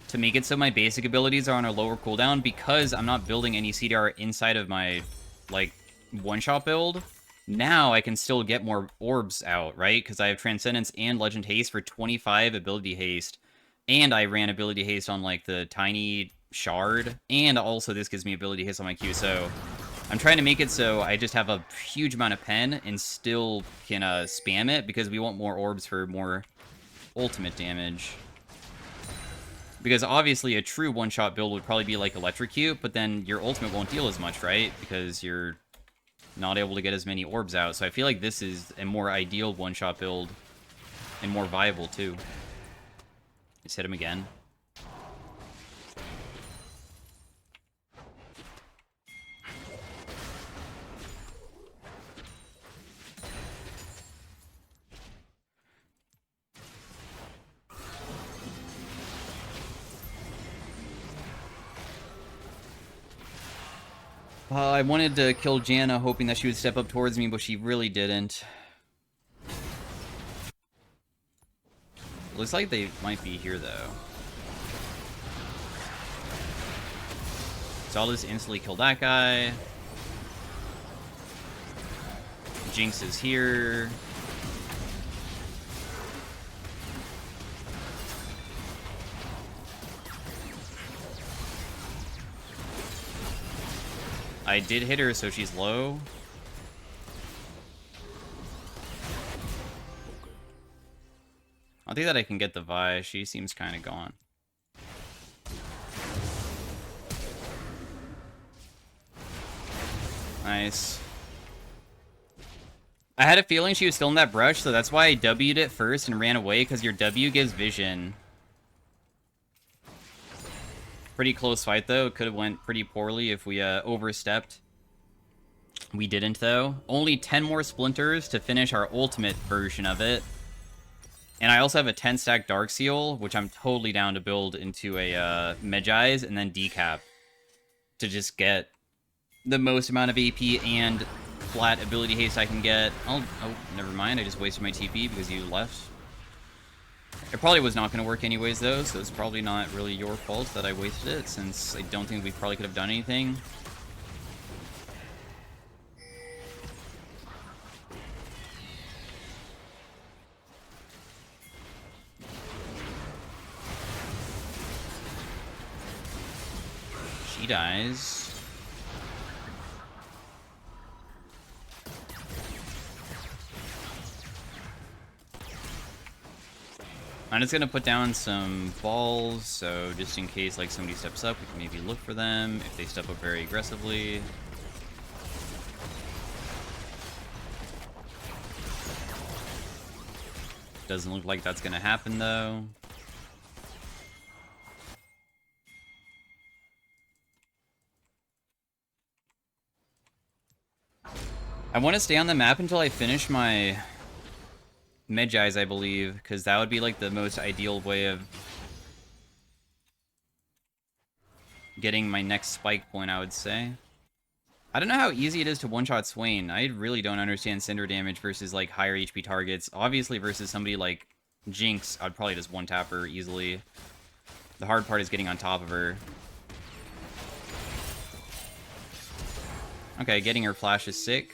Speaker 1: to make it so my basic abilities are on a lower cooldown because I'm not building any CDR inside of my, like, one-shot build. Now I can still get more orbs out, right? Because I have Transcendence and Legend Haste for 25 ability haste. And I ran ability haste on, like, the tiny shard. And also this gives me ability haste on my Q, so... I'm trying to make it so I just have a huge amount of pen and still can spam it because we want more orbs for more ultimate damage. Because obviously a true one-shot build would probably be like Electrocute, but then your ultimate won't deal as much, right? Because you're not able to get as many orbs out. So I feel like this is a more ideal one-shot build and more viable too. Just hit him again. I wanted to kill Janna, hoping that she would step up towards me, but she really didn't. Looks like they might be here, though. So I'll just instantly kill that guy. Jinx is here. I did hit her, so she's low. I think that I can get the Vi. She seems kind of gone. Nice. I had a feeling she was still in that brush, so that's why I W'd it first and ran away, because your W gives vision. Pretty close fight, though. It could have went pretty poorly if we overstepped. We didn't, though. Only 10 more Splinters to finish our ultimate version of it. And I also have a 10-stack Dark Seal, which I'm totally down to build into a Medjai's and then Decap to just get the most amount of AP and flat ability haste I can get. Oh, never mind. I just wasted my TP because you left. It probably was not going to work anyways, though, so it's probably not really your fault that I wasted it, since I don't think we probably could have done anything. She dies. I'm just gonna put down some balls, so just in case like somebody steps up, we can maybe look for them if they step up very aggressively. Doesn't look like that's gonna happen though. I want to stay on the map until I finish my Medjais, I believe, because that would be like the most ideal way of getting my next spike point, I would say. I don't know how easy it is to one-shot Swain. I really don't understand Syndra damage versus like higher HP targets. Obviously versus somebody like Jinx, I'd probably just one-tap her easily. The hard part is getting on top of her. Okay, getting her flash is sick.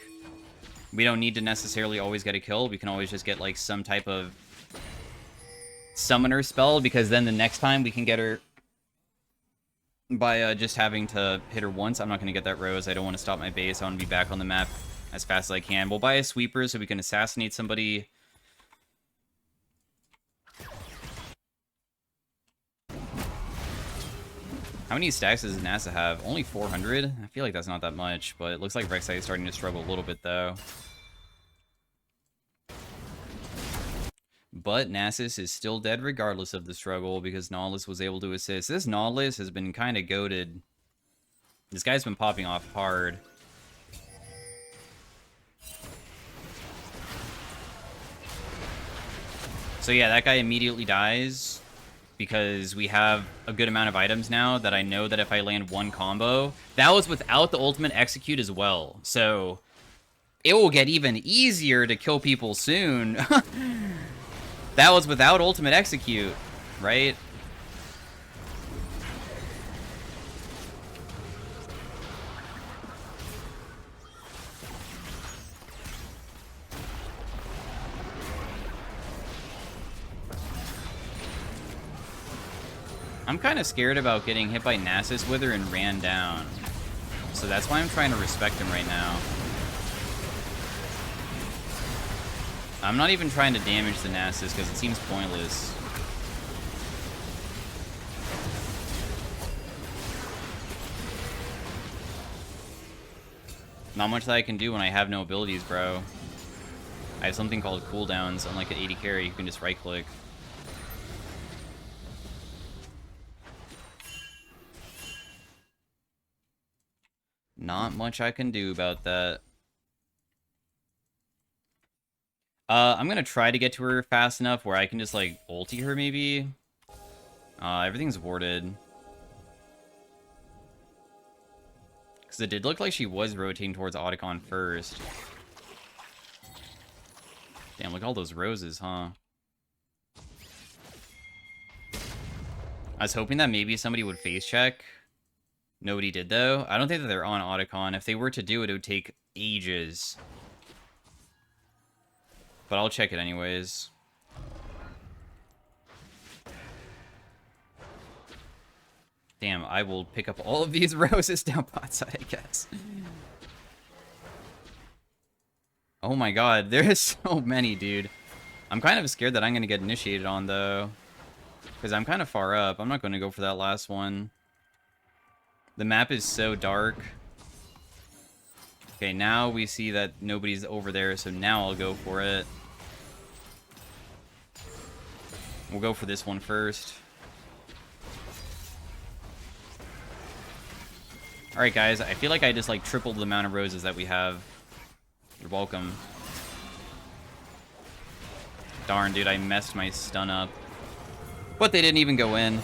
Speaker 1: We don't need to necessarily always get a kill. We can always just get like some type of summoner spell, because then the next time we can get her by just having to hit her once. I'm not going to get that rose. I don't want to stop my base. I want to be back on the map as fast as I can. We'll buy a sweeper so we can assassinate somebody. How many stacks does NASA have? Only 400? I feel like that's not that much, but it looks like Rek'Sai is starting to struggle a little bit, though. But Nasus is still dead regardless of the struggle, because Nautilus was able to assist. This Nautilus has been kind of goated. This guy's been popping off hard. So yeah, that guy immediately dies, because we have a good amount of items now that I know that if I land one combo... That was without the ultimate execute as well, so it will get even easier to kill people soon. That was without ultimate execute, right? I'm kind of scared about getting hit by Nasus Wither and ran down. So that's why I'm trying to respect him right now. I'm not even trying to damage the Nasus because it seems pointless. Not much that I can do when I have no abilities, bro. I have something called cooldowns, unlike an 80 carry, you can just right-click. Not much I can do about that. I'm gonna try to get to her fast enough where I can just, like, ulti her, maybe. Everything's warded. Because it did look like she was rotating towards Otacon first. Damn, look at all those roses, huh? I was hoping that maybe somebody would face check. Nobody did, though. I don't think that they're on Otacon. If they were to do it, it would take ages. But I'll check it anyways. Damn, I will pick up all of these roses down bot side, I guess. Oh my god, there's so many, dude. I'm kind of scared that I'm going to get initiated on, though. Because I'm kind of far up. I'm not going to go for that last one. The map is so dark. Okay, now we see that nobody's over there, so now I'll go for it. We'll go for this one first. Alright, guys, I feel like I just, like, tripled the amount of roses that we have. You're welcome. Darn, dude, I messed my stun up. But they didn't even go in.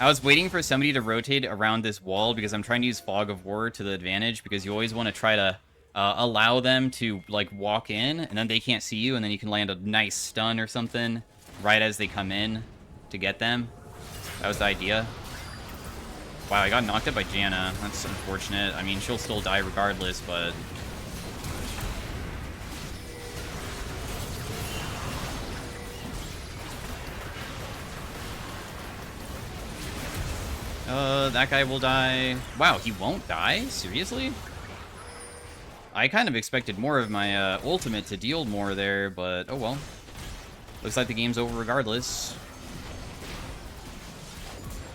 Speaker 1: I was waiting for somebody to rotate around this wall because I'm trying to use Fog of War to the advantage, because you always want to try to allow them to, like, walk in, and then they can't see you, and then you can land a nice stun or something right as they come in to get them. That was the idea. Wow, I got knocked up by Janna. That's unfortunate. I mean, she'll still die regardless, but... that guy will die. Wow, he won't die? Seriously? I kind of expected more of my ultimate to deal more there, but oh well. Looks like the game's over regardless.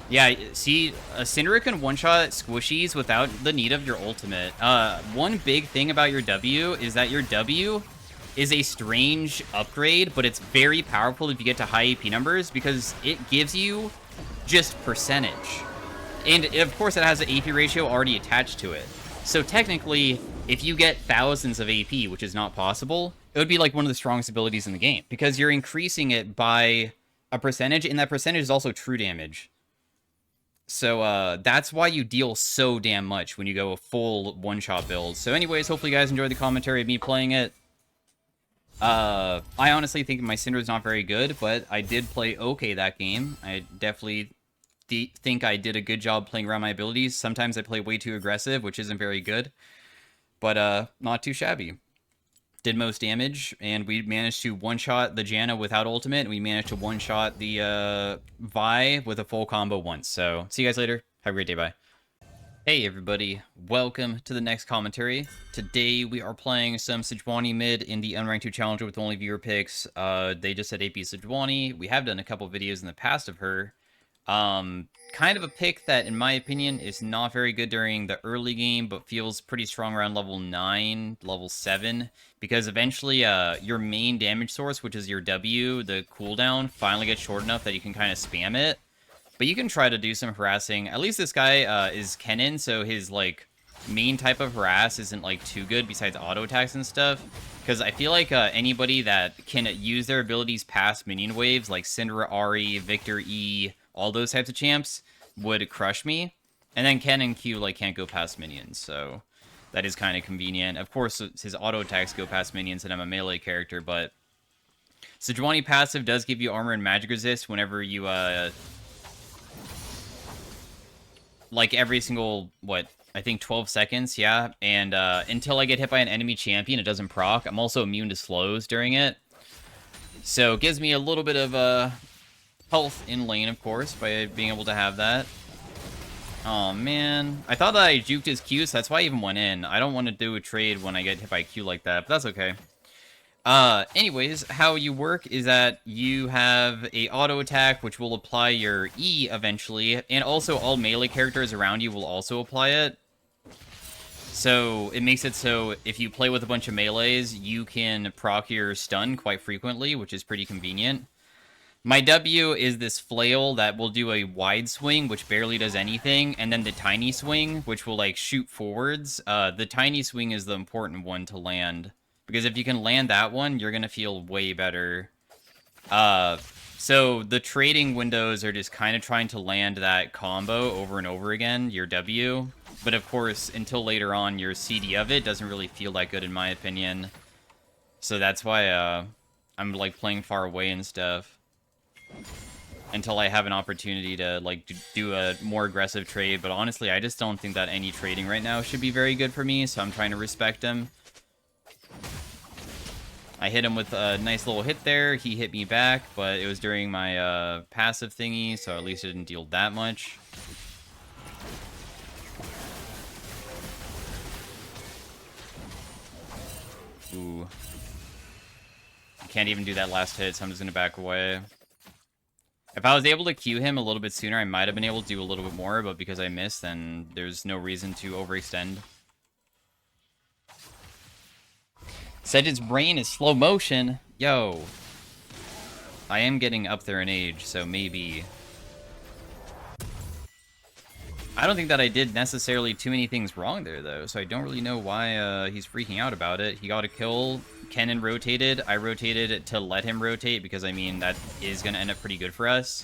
Speaker 1: Yeah, see, Syndra can one-shot squishies without the need of your ultimate. One big thing about your W is that your W is a strange upgrade, but it's very powerful if you get to high AP numbers because it gives you just percentage. And of course, it has an AP ratio already attached to it. So technically, if you get thousands of AP, which is not possible, it would be like one of the strongest abilities in the game because you're increasing it by a percentage, and that percentage is also true damage. So that's why you deal so damn much when you go a full one-shot build. So anyways, hopefully you guys enjoyed the commentary of me playing it. I honestly think my Syndra is not very good, but I did play okay that game. I definitely think I did a good job playing around my abilities. Sometimes I play way too aggressive, which isn't very good, but not too shabby. Did most damage, and we managed to one-shot the Janna without ultimate, and we managed to one-shot the Vi with a full combo once. So, see you guys later. Have a great day, bye. Hey everybody, welcome to the next commentary. Today we are playing some Sejuani Mid in the Unranked 2 Challenger with only viewer picks. They just said AP Sejuani. We have done a couple videos in the past of her. Kind of a pick that, in my opinion, is not very good during the early game, but feels pretty strong around level 9, level 7, because eventually, your main damage source, which is your W, the cooldown, finally gets short enough that you can kind of spam it. But you can try to do some harassing. At least this guy, is Kennen, so his, like, main type of harass isn't, like, too good besides auto attacks and stuff. Because I feel like, anybody that can use their abilities past minion waves, like Syndra, Ahri, Victor E, all those types of champs would crush me. And then Ken and Q like can't go past minions, so that is kind of convenient. Of course, his auto attacks go past minions, and I'm a melee character, but Sejuani passive does give you armor and magic resist whenever you like every single I think 12 seconds, yeah. And until I get hit by an enemy champion, it doesn't proc. I'm also immune to slows during it, so it gives me a little bit of health in lane, of course, by being able to have that. Oh man, I thought that I juked his Q, so that's why I even went in. I don't want to do a trade when I get hit by Q like that, but that's okay. Anyways, how you work is that you have a auto attack, which will apply your E eventually, and also all melee characters around you will also apply it. So it makes it so if you play with a bunch of melees, you can proc your stun quite frequently, which is pretty convenient. My W is this flail that will do a wide swing, which barely does anything, and then the tiny swing, which will, like, shoot forwards. The tiny swing is the important one to land, because if you can land that one, you're going to feel way better. So the trading windows are just kind of trying to land that combo over and over again, your W. But of course, until later on, your CD of it doesn't really feel that good, in my opinion. So that's why I'm, like, playing far away and stuff until I have an opportunity to, like, do a more aggressive trade. But honestly, I just don't think that any trading right now should be very good for me, so I'm trying to respect him. I hit him with a nice little hit there. He hit me back, but it was during my passive thingy, so at least it didn't deal that much. Ooh. I can't even do that last hit, so I'm just gonna back away. If I was able to Q him a little bit sooner, I might have been able to do a little bit more, but because I missed, then there's no reason to overextend. Sedge's brain is slow motion. Yo. I am getting up there in age, so maybe. I don't think that I did necessarily too many things wrong there, though, so I don't really know why he's freaking out about it. He got a kill. Kennen rotated. I rotated to let him rotate because, I mean, that is going to end up pretty good for us.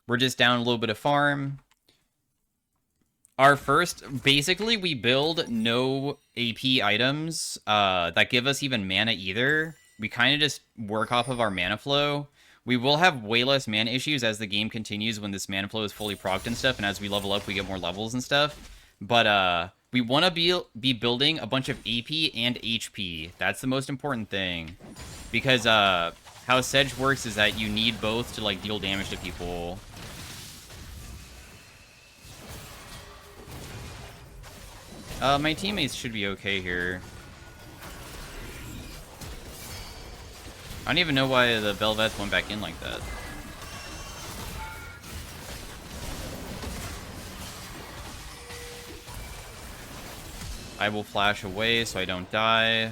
Speaker 1: We're just down a little bit of farm. Our first, basically, we build no AP items that give us even mana either. We kind of just work off of our mana flow. We will have way less mana issues as the game continues when this mana flow is fully procced and stuff, and as we level up, we get more levels and stuff. But, we want to be building a bunch of AP and HP. That's the most important thing. Because, how Sedge works is that you need both to, like, deal damage to people. My teammates should be okay here. I don't even know why the Bel'Veth went back in like that. I will flash away so I don't die.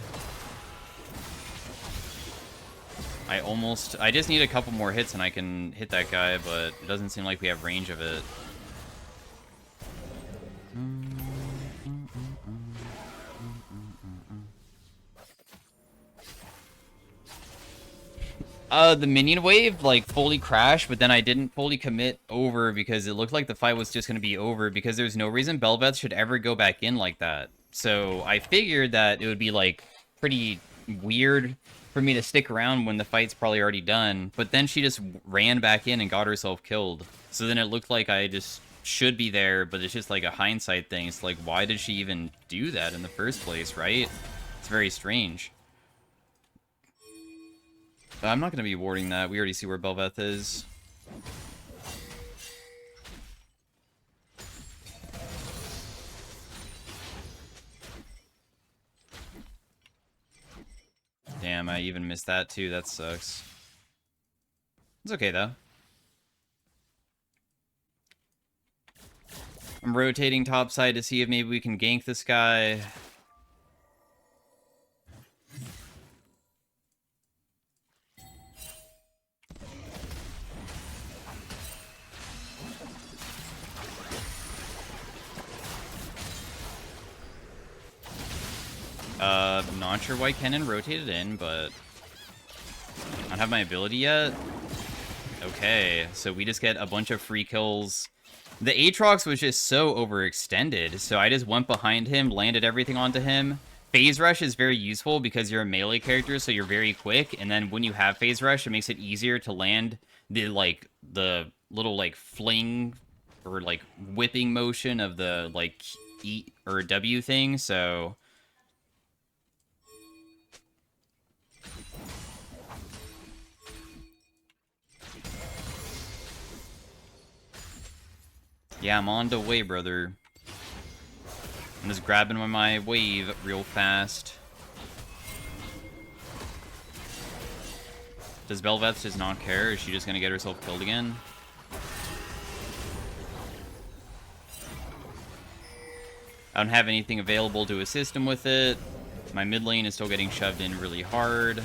Speaker 1: I just need a couple more hits and I can hit that guy, but it doesn't seem like we have range of it. The minion wave, like, fully crashed, but then I didn't fully commit over because it looked like the fight was just going to be over because there's no reason Bel'Veth should ever go back in like that. So I figured that it would be, like, pretty weird for me to stick around when the fight's probably already done, but then she just ran back in and got herself killed. So then it looked like I just should be there, but it's just like a hindsight thing. It's like, why did she even do that in the first place, right? It's very strange. I'm not going to be warding that. We already see where Bel'Veth is. Damn, I even missed that too. That sucks. It's okay, though. I'm rotating topside to see if maybe we can gank this guy. Not sure why Kennen rotated in, but I don't have my ability yet. Okay, so we just get a bunch of free kills. The Aatrox was just so overextended, so I just went behind him, landed everything onto him. Phase Rush is very useful because you're a melee character, so you're very quick, and then when you have Phase Rush, it makes it easier to land the little, like, fling or, like, whipping motion of the, like, E or W thing, so... Yeah, I'm on the way, brother. I'm just grabbing my wave real fast. Does Bel'Veth just not care? Is she just gonna get herself killed again? I don't have anything available to assist him with it. My mid lane is still getting shoved in really hard.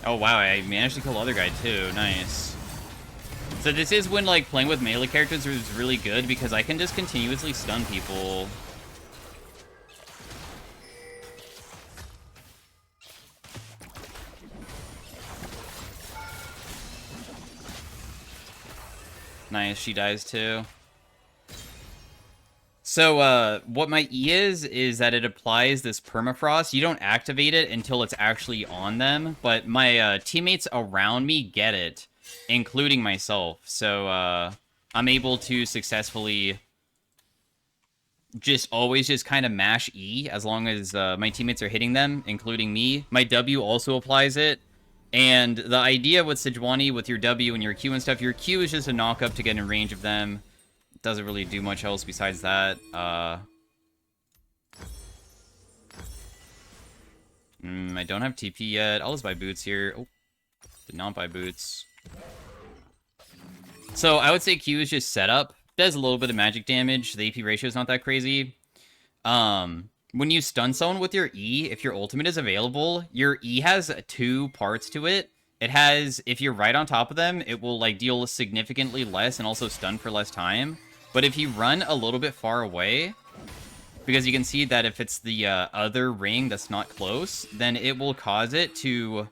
Speaker 1: Oh wow, I managed to kill the other guy too. Nice. So this is when, like, playing with melee characters is really good because I can just continuously stun people. Nice, she dies too. So, what my E is that it applies this permafrost. You don't activate it until it's actually on them, but my teammates around me get it, including myself. So, I'm able to successfully just always just kind of mash E as long as my teammates are hitting them, including me. My W also applies it. And the idea with Sejuani, with your W and your Q and stuff, your Q is just a knock up to get in range of them. Doesn't really do much else besides that. I don't have TP yet. I'll just buy boots here. Oh, did not buy boots. So I would say Q is just setup. Does a little bit of magic damage. The AP ratio is not that crazy. When you stun someone with your E, if your ultimate is available, your E has 2 parts to it. It has, if you're right on top of them, it will, like, deal significantly less and also stun for less time. But if you run a little bit far away, because you can see that if it's the other ring that's not close, then it will cause it to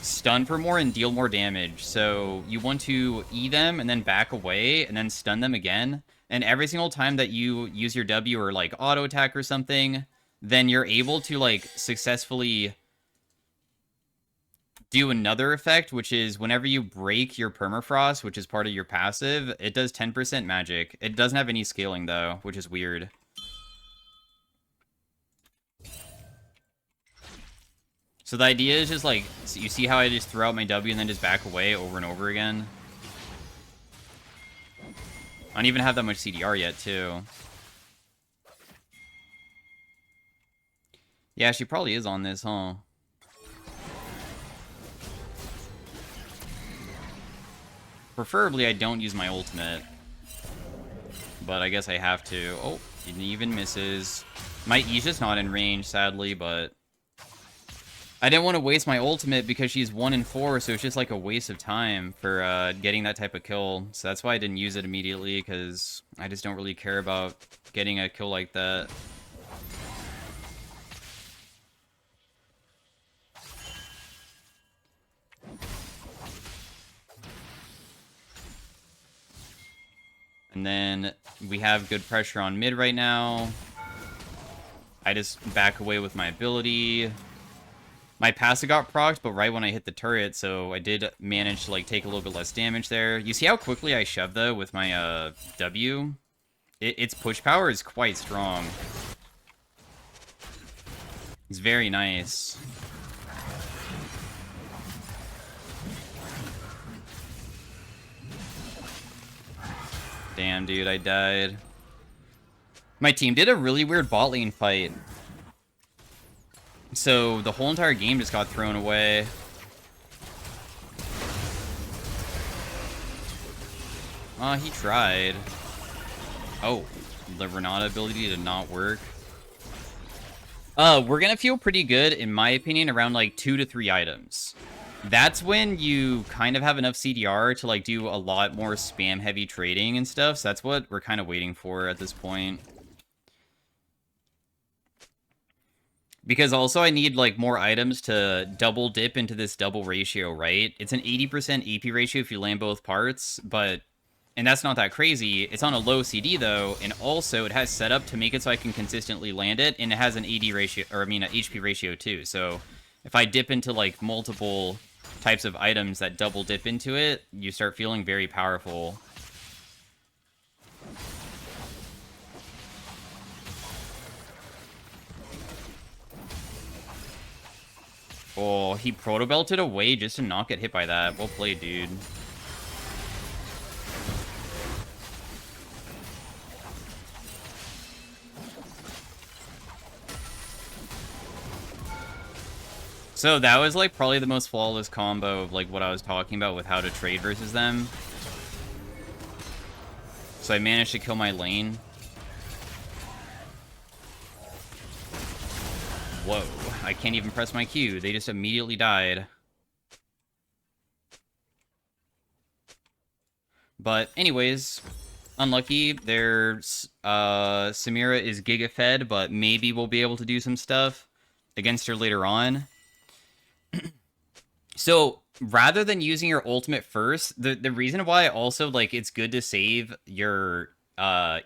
Speaker 1: stun for more and deal more damage. So you want to E them and then back away and then stun them again. And every single time that you use your W or, like, auto attack or something, then you're able to, like, successfully do another effect, which is whenever you break your permafrost, which is part of your passive, it does 10% magic. It doesn't have any scaling, though, which is weird. So the idea is just, like, so you see how I just throw out my W and then just back away over and over again? I don't even have that much CDR yet, too. Yeah, she probably is on this, huh? Preferably, I don't use my ultimate. But I guess I have to. Oh, it even misses. My E's just not in range, sadly, but... I didn't want to waste my ultimate because she's 1 in 4, so it's just like a waste of time for getting that type of kill. So that's why I didn't use it immediately, because I just don't really care about getting a kill like that. And then we have good pressure on mid right now. I just back away with my ability. My passive got procced, but right when I hit the turret, so I did manage to like take a little bit less damage there. You see how quickly I shove though with my W? Its push power is quite strong. It's very nice. Damn, dude, I died. My team did a really weird bot lane fight. So the whole entire game just got thrown away. He tried. Oh, the Renata ability did not work. We're gonna feel pretty good, in my opinion, around like 2 to 3 items. That's when you kind of have enough CDR to like do a lot more spam heavy trading and stuff. So that's what we're kind of waiting for at this point. Because also I need like more items to double dip into this double ratio, right? It's an 80% AP ratio if you land both parts, but... And that's not that crazy. It's on a low CD though, and also it has set up to make it so I can consistently land it, and it has an AD ratio, or I mean an HP ratio too. So if I dip into like multiple types of items that double dip into it, you start feeling very powerful. Oh, he proto-belted away just to not get hit by that. Well played, dude. So that was like probably the most flawless combo of like what I was talking about with how to trade versus them. So I managed to kill my lane. Whoa, I can't even press my Q. They just immediately died. But anyways, unlucky. There's Samira is Giga fed, but maybe we'll be able to do some stuff against her later on. So rather than using your ultimate first, the reason why also like it's good to save your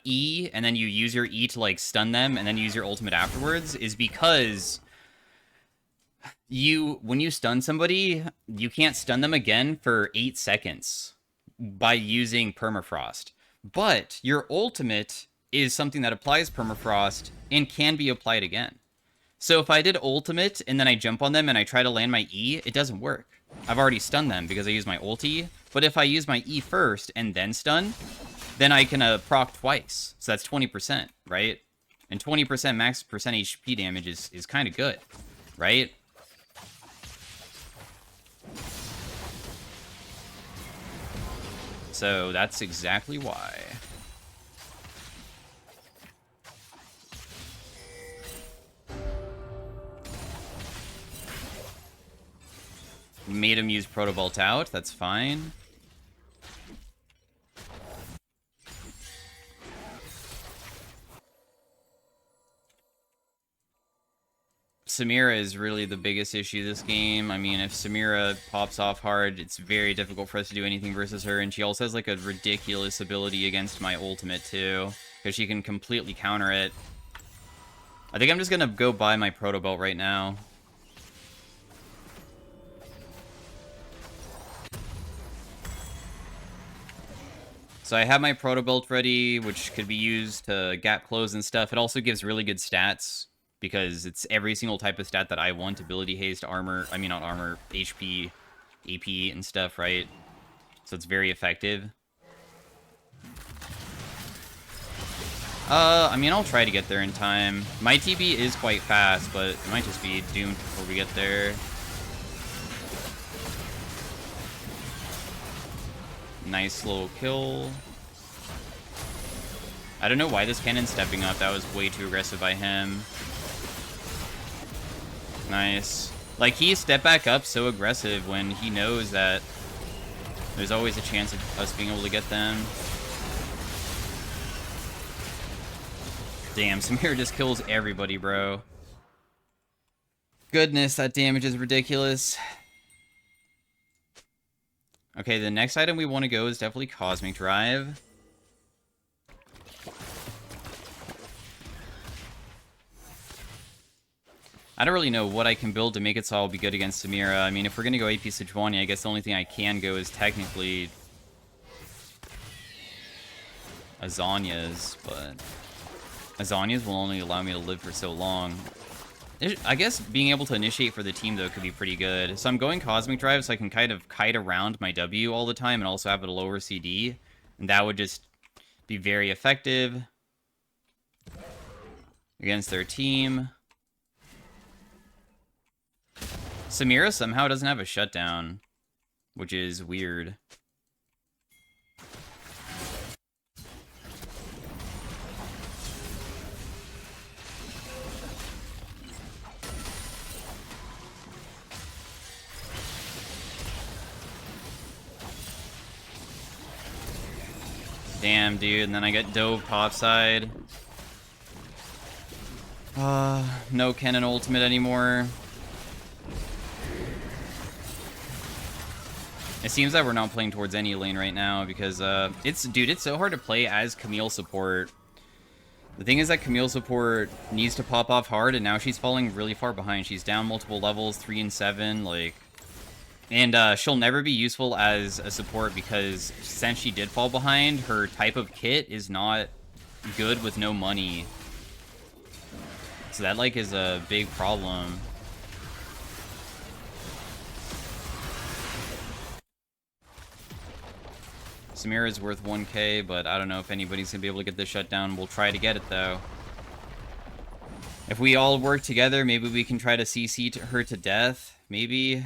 Speaker 1: E and then you use your E to like stun them and then use your ultimate afterwards is because when you stun somebody, you can't stun them again for 8 seconds by using permafrost. But your ultimate is something that applies permafrost and can be applied again. So if I did ultimate and then I jump on them and I try to land my E, it doesn't work. I've already stunned them because I use my ulti. But if I use my E first and then stun, then I can proc twice. So that's 20%, right? And 20% max percent HP damage is kind of good, right? So that's exactly why. Made him use Protobolt out, that's fine. Samira is really the biggest issue this game. I mean, if Samira pops off hard, it's very difficult for us to do anything versus her, and she also has like a ridiculous ability against my ultimate too, because she can completely counter it. I think I'm just gonna go buy my Protobolt right now. So I have my Protobolt ready, which could be used to gap close and stuff. It also gives really good stats, because it's every single type of stat that I want. Ability haste, armor, I mean not armor, HP, AP, and stuff, right? So it's very effective. I mean, I'll try to get there in time. My TB is quite fast, but it might just be doomed before we get there. Nice little kill. I don't know why this cannon's stepping up. That was way too aggressive by him. Nice. Like, he stepped back up so aggressive when he knows that there's always a chance of us being able to get them. Damn, Samira just kills everybody, bro. Goodness, that damage is ridiculous. Okay, the next item we want to go is definitely Cosmic Drive. I don't really know what I can build to make it so I'll be good against Samira. I mean, if we're going to go AP Sejuani, I guess the only thing I can go is technically Azania's, but Azania's will only allow me to live for so long. I guess being able to initiate for the team, though, could be pretty good. So I'm going Cosmic Drive so I can kind of kite around my W all the time and also have it a lower CD. And that would just be very effective against their team. Samira somehow doesn't have a shutdown, which is weird. Damn, dude, and then I get dove topside. No cannon ultimate anymore. It seems that we're not playing towards any lane right now because, it's so hard to play as Camille support. The thing is that Camille support needs to pop off hard, and now she's falling really far behind. She's down multiple levels, 3 and 7, like... And, she'll never be useful as a support because since she did fall behind, her type of kit is not good with no money. So that, like, is a big problem. Samira is worth 1k, but I don't know if anybody's gonna be able to get this shut down. We'll try to get it, though. If we all work together, maybe we can try to CC her to death. Maybe.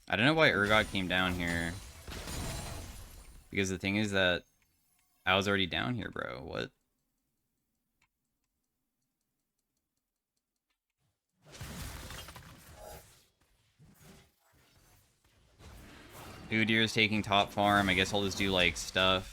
Speaker 1: I don't know why Urgot came down here. Because the thing is that I was already down here, bro. What? Udyr's taking top farm. I guess I'll just do, like, stuff.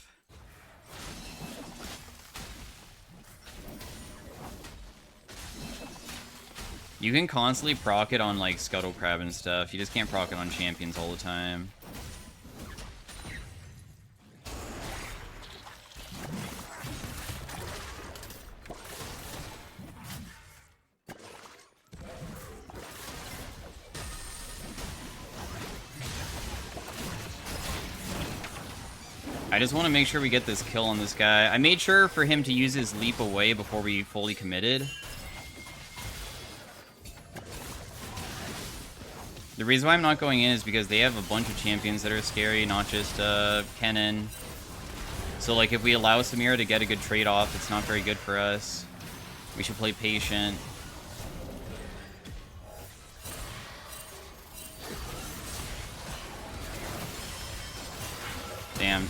Speaker 1: You can constantly proc it on, like, Scuttle Crab and stuff. You just can't proc it on champions all the time. I just want to make sure we get this kill on this guy. I made sure for him to use his leap away before we fully committed. The reason why I'm not going in is because they have a bunch of champions that are scary, not just Kennen. So, like, if we allow Samira to get a good trade-off, it's not very good for us. We should play patient. Damn.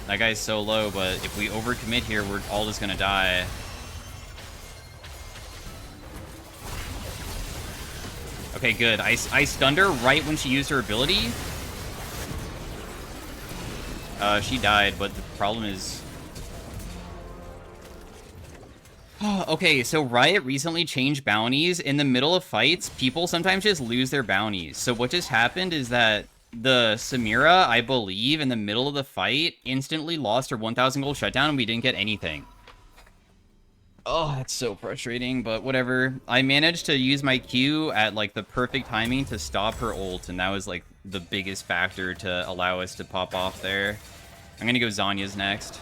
Speaker 1: That guy's so low, but if we overcommit here, we're all just gonna die. Okay, good. I stunned her right when she used her ability. She died, but the problem is... Okay, so Riot recently changed bounties. In the middle of fights, people sometimes just lose their bounties. So what just happened is that the Samira, I believe, in the middle of the fight, instantly lost her 1,000 gold shutdown, and we didn't get anything. Oh, that's so frustrating, but whatever. I managed to use my Q at, like, the perfect timing to stop her ult, and that was, like, the biggest factor to allow us to pop off there. I'm gonna go Zhonya's next.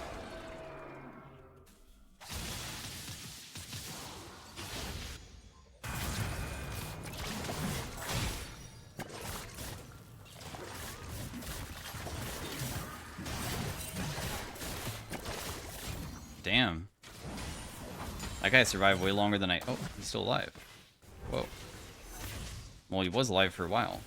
Speaker 1: Damn. That guy survived way longer than I... Oh, he's still alive. Whoa. Well, he was alive for a while.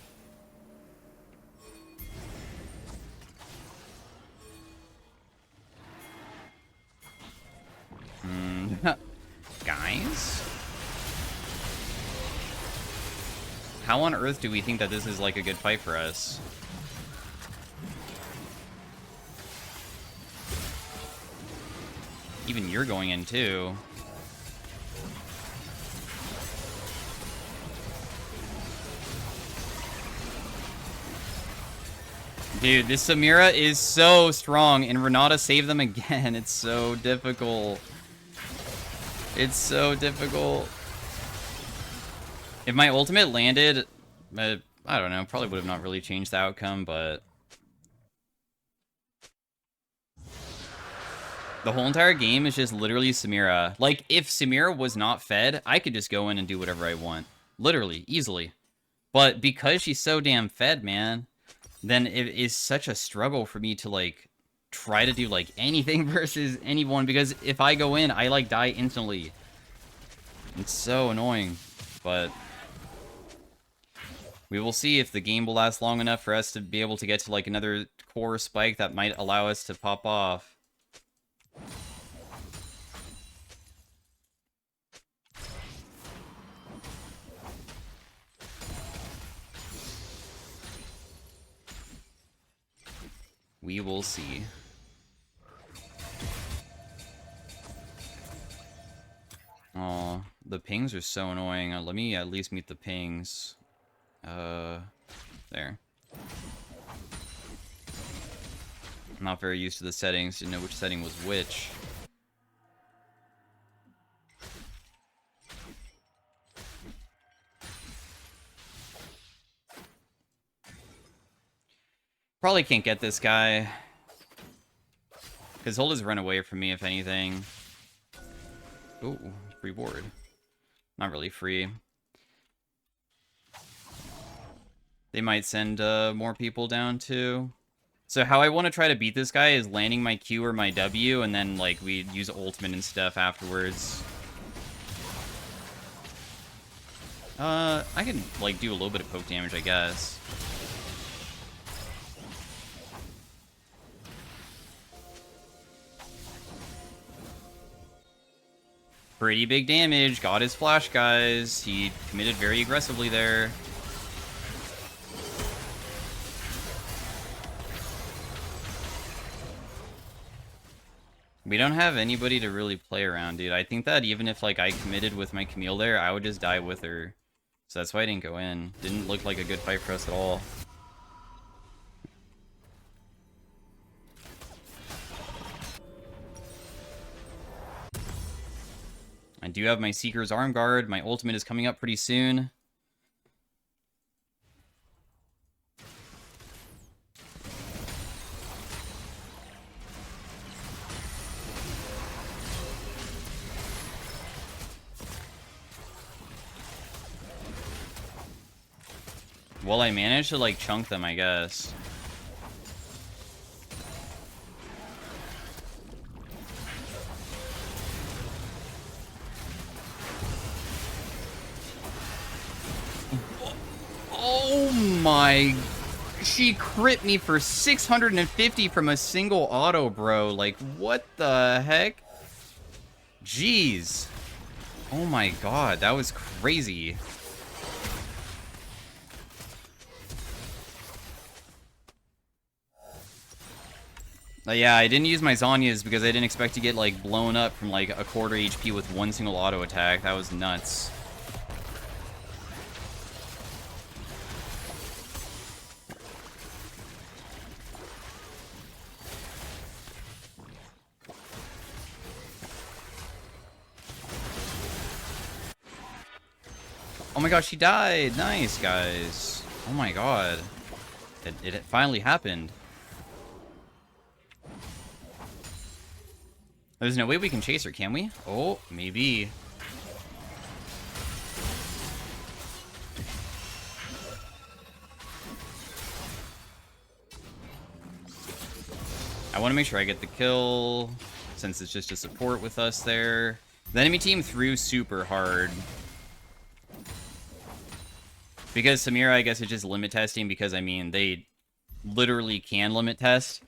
Speaker 1: Guys? How on earth do we think that this is, like, a good fight for us? Even you're going in, too. Dude, this Samira is so strong, and Renata saved them again. It's so difficult. It's so difficult. If my ultimate landed, I don't know, probably would have not really changed the outcome, but... The whole entire game is just literally Samira. Like, if Samira was not fed, I could just go in and do whatever I want. Literally, easily. But because she's so damn fed, man, then it is such a struggle for me to, like, try to do, like, anything versus anyone. Because if I go in, I, like, die instantly. It's so annoying. But we will see if the game will last long enough for us to be able to get to, like, another core spike that might allow us to pop off. We will see. Oh, the pings are so annoying. Let me at least meet the pings. There. I'm not very used to the settings to know which setting was which. Probably can't get this guy. Because he'll just run away from me, if anything. Ooh, free ward. Not really free. They might send more people down, too. So how I want to try to beat this guy is landing my Q or my W, and then, like, we use ultimate and stuff afterwards. I can, like, do a little bit of poke damage, I guess. Pretty big damage. Got his flash, guys. He committed very aggressively there. We don't have anybody to really play around, dude. I think that even if, like, I committed with my Camille there, I would just die with her. So that's why I didn't go in. Didn't look like a good fight for us at all. I do have my Seeker's Arm Guard. My ultimate is coming up pretty soon. Well, I managed to, like, chunk them, I guess. Oh my... She crit me for 650 from a single auto, bro. Like, what the heck? Jeez. Oh my god, that was crazy. Yeah, I didn't use my Zhonya's because I didn't expect to get, like, blown up from, like, a quarter HP with one single auto attack. That was nuts. Oh my gosh, she died! Nice, guys. Oh my god. It finally happened. There's no way we can chase her, can we? Oh, maybe. I want to make sure I get the kill. since it's just a support with us there. The enemy team threw super hard. Because Samira, I guess, is just limit testing because, I mean, they literally can limit test.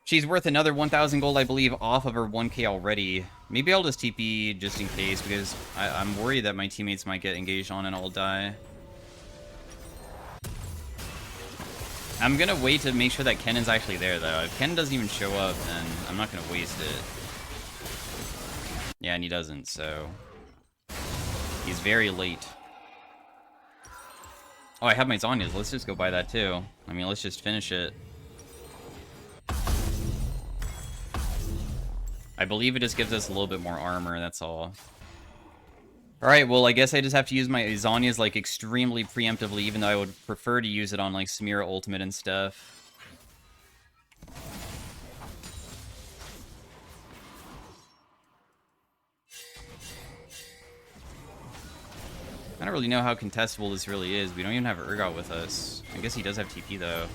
Speaker 1: She's worth another 1,000 gold, I believe, off of her 1k already. Maybe I'll just TP just in case, because I'm worried that my teammates might get engaged on and I'll die. I'm gonna wait to make sure that Kennen's actually there, though. If Kennen doesn't even show up, then I'm not gonna waste it. Yeah, and he doesn't, so... He's very late. Oh, I have my Zhonya's. Let's just go buy that, too. I mean, let's just finish it. I believe it just gives us a little bit more armor, that's all. Alright, well, I guess I just have to use my Zhonya's, like, extremely preemptively, even though I would prefer to use it on, like, Samira Ultimate and stuff. I don't really know how contestable this really is. We don't even have Urgot with us. I guess he does have TP, though.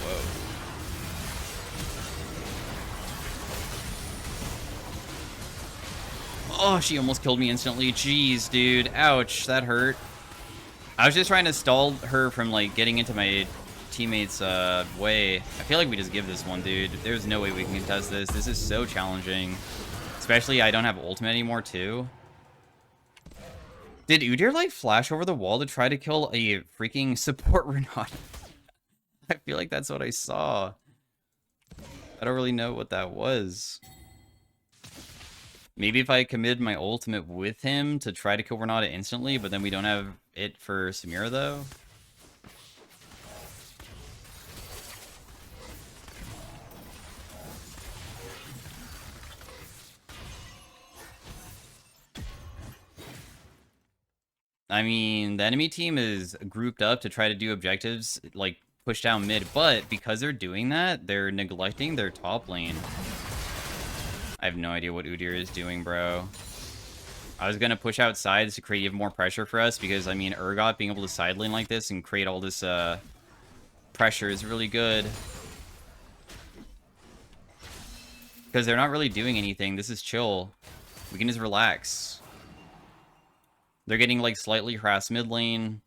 Speaker 1: Whoa. Oh, she almost killed me instantly. Jeez, dude. Ouch, that hurt. I was just trying to stall her from, like, getting into my teammates' way. I feel like we just give this one, dude. There's no way we can contest this. This is so challenging. Especially I don't have ultimate anymore, too. Did Udyr, like, flash over the wall to try to kill a freaking support Renata? I feel like that's what I saw. I don't really know what that was. Maybe if I committed my ultimate with him to try to kill Renata instantly, but then we don't have it for Samira, though? I mean, the enemy team is grouped up to try to do objectives, like, push down mid, but because they're doing that, they're neglecting their top lane. I have no idea what Udyr is doing, bro. I was gonna push out sides to create even more pressure for us, because, I mean, Urgot being able to side lane like this and create all this, pressure is really good. Because they're not really doing anything. This is chill. We can just relax. They're getting, like, slightly harassed mid lane.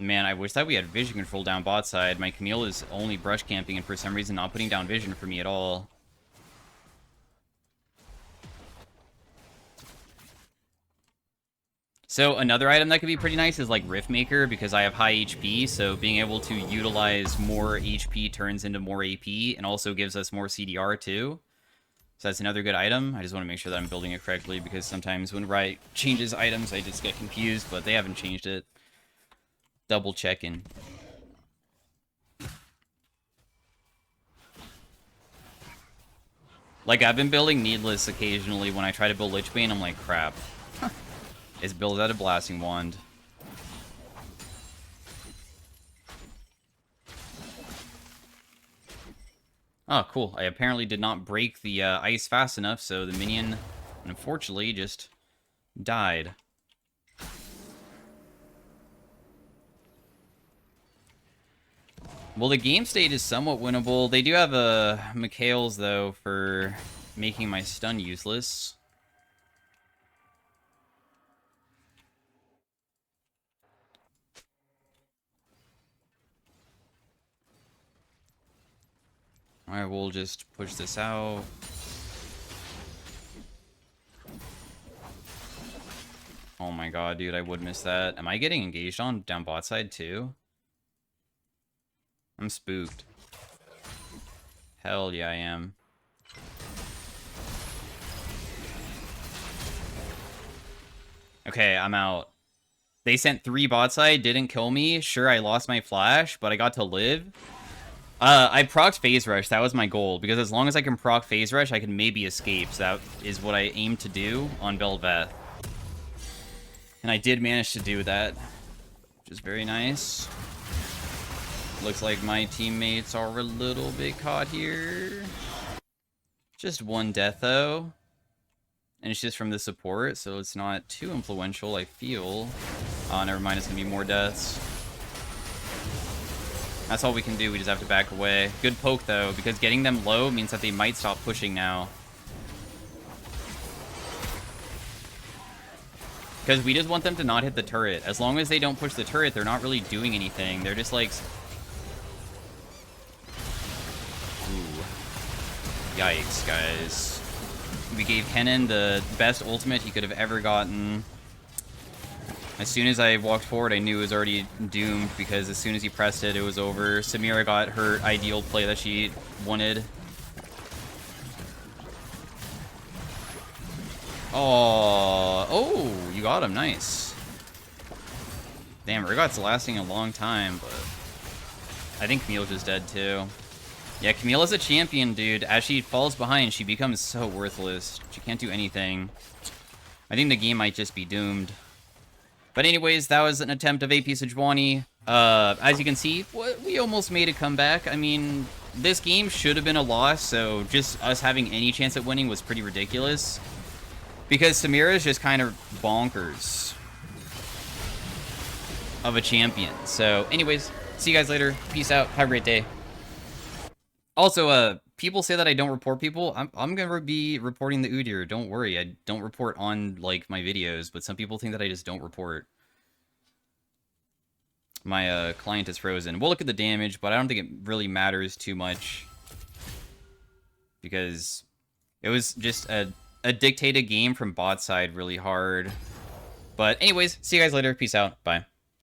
Speaker 1: Man, I wish that we had vision control down bot side. My Camille is only brush camping and for some reason not putting down vision for me at all. So another item that could be pretty nice is like Rift Maker, because I have high HP, so being able to utilize more HP turns into more AP and also gives us more CDR too. So that's another good item. I just want to make sure that I'm building it correctly, because sometimes when Riot changes items I just get confused, but they haven't changed it. Double checking. Like, I've been building Needless occasionally when I try to build Lich Bane, I'm like, crap. It's built out of Blasting Wand. Oh, cool. I apparently did not break the ice fast enough, so the minion, unfortunately, just died. Well, the game state is somewhat winnable. They do have a Mikhail's, though, for making my stun useless. Alright, we'll just push this out. Oh my god, dude, I would miss that. Am I getting engaged on down bot side, too? I'm spooked. Hell yeah, I am. Okay, I'm out. They sent 3 bot side, didn't kill me. Sure, I lost my flash, but I got to live. I procced Phase Rush. That was my goal, because as long as I can proc Phase Rush, I can maybe escape. So that is what I aimed to do on Bel'Veth. And I did manage to do that, which is very nice. Looks like my teammates are a little bit caught here. Just one death, though. And it's just from the support, so it's not too influential, I feel. Never mind, it's going to be more deaths. That's all we can do, we just have to back away. Good poke, though, because getting them low means that they might stop pushing now. Because we just want them to not hit the turret. As long as they don't push the turret, they're not really doing anything. They're just like... Ooh. Yikes, guys. We gave Kennen the best ultimate he could have ever gotten. As soon as I walked forward, I knew it was already doomed, because as soon as he pressed it, it was over. Samira got her ideal play that she wanted. Oh, you got him. Nice. Damn, Urgot's lasting a long time, but I think Camille's just dead too. Yeah, Camille is a champion, dude. As she falls behind, she becomes so worthless. She can't do anything. I think the game might just be doomed. But anyways, that was an attempt of AP Sejuani. As you can see, we almost made a comeback. I mean, this game should have been a loss, so just us having any chance at winning was pretty ridiculous. Because Samira is just kind of bonkers of a champion. So anyways, see you guys later. Peace out. Have a great day. Also, people say that I don't report people. I'm gonna be reporting the Udyr. Don't worry, I don't report on, like, my videos, but some people think that I just don't report. My client is frozen. We'll look at the damage, but I don't think it really matters too much. Because it was just a dictated game from bot side really hard. But anyways, see you guys later. Peace out. Bye.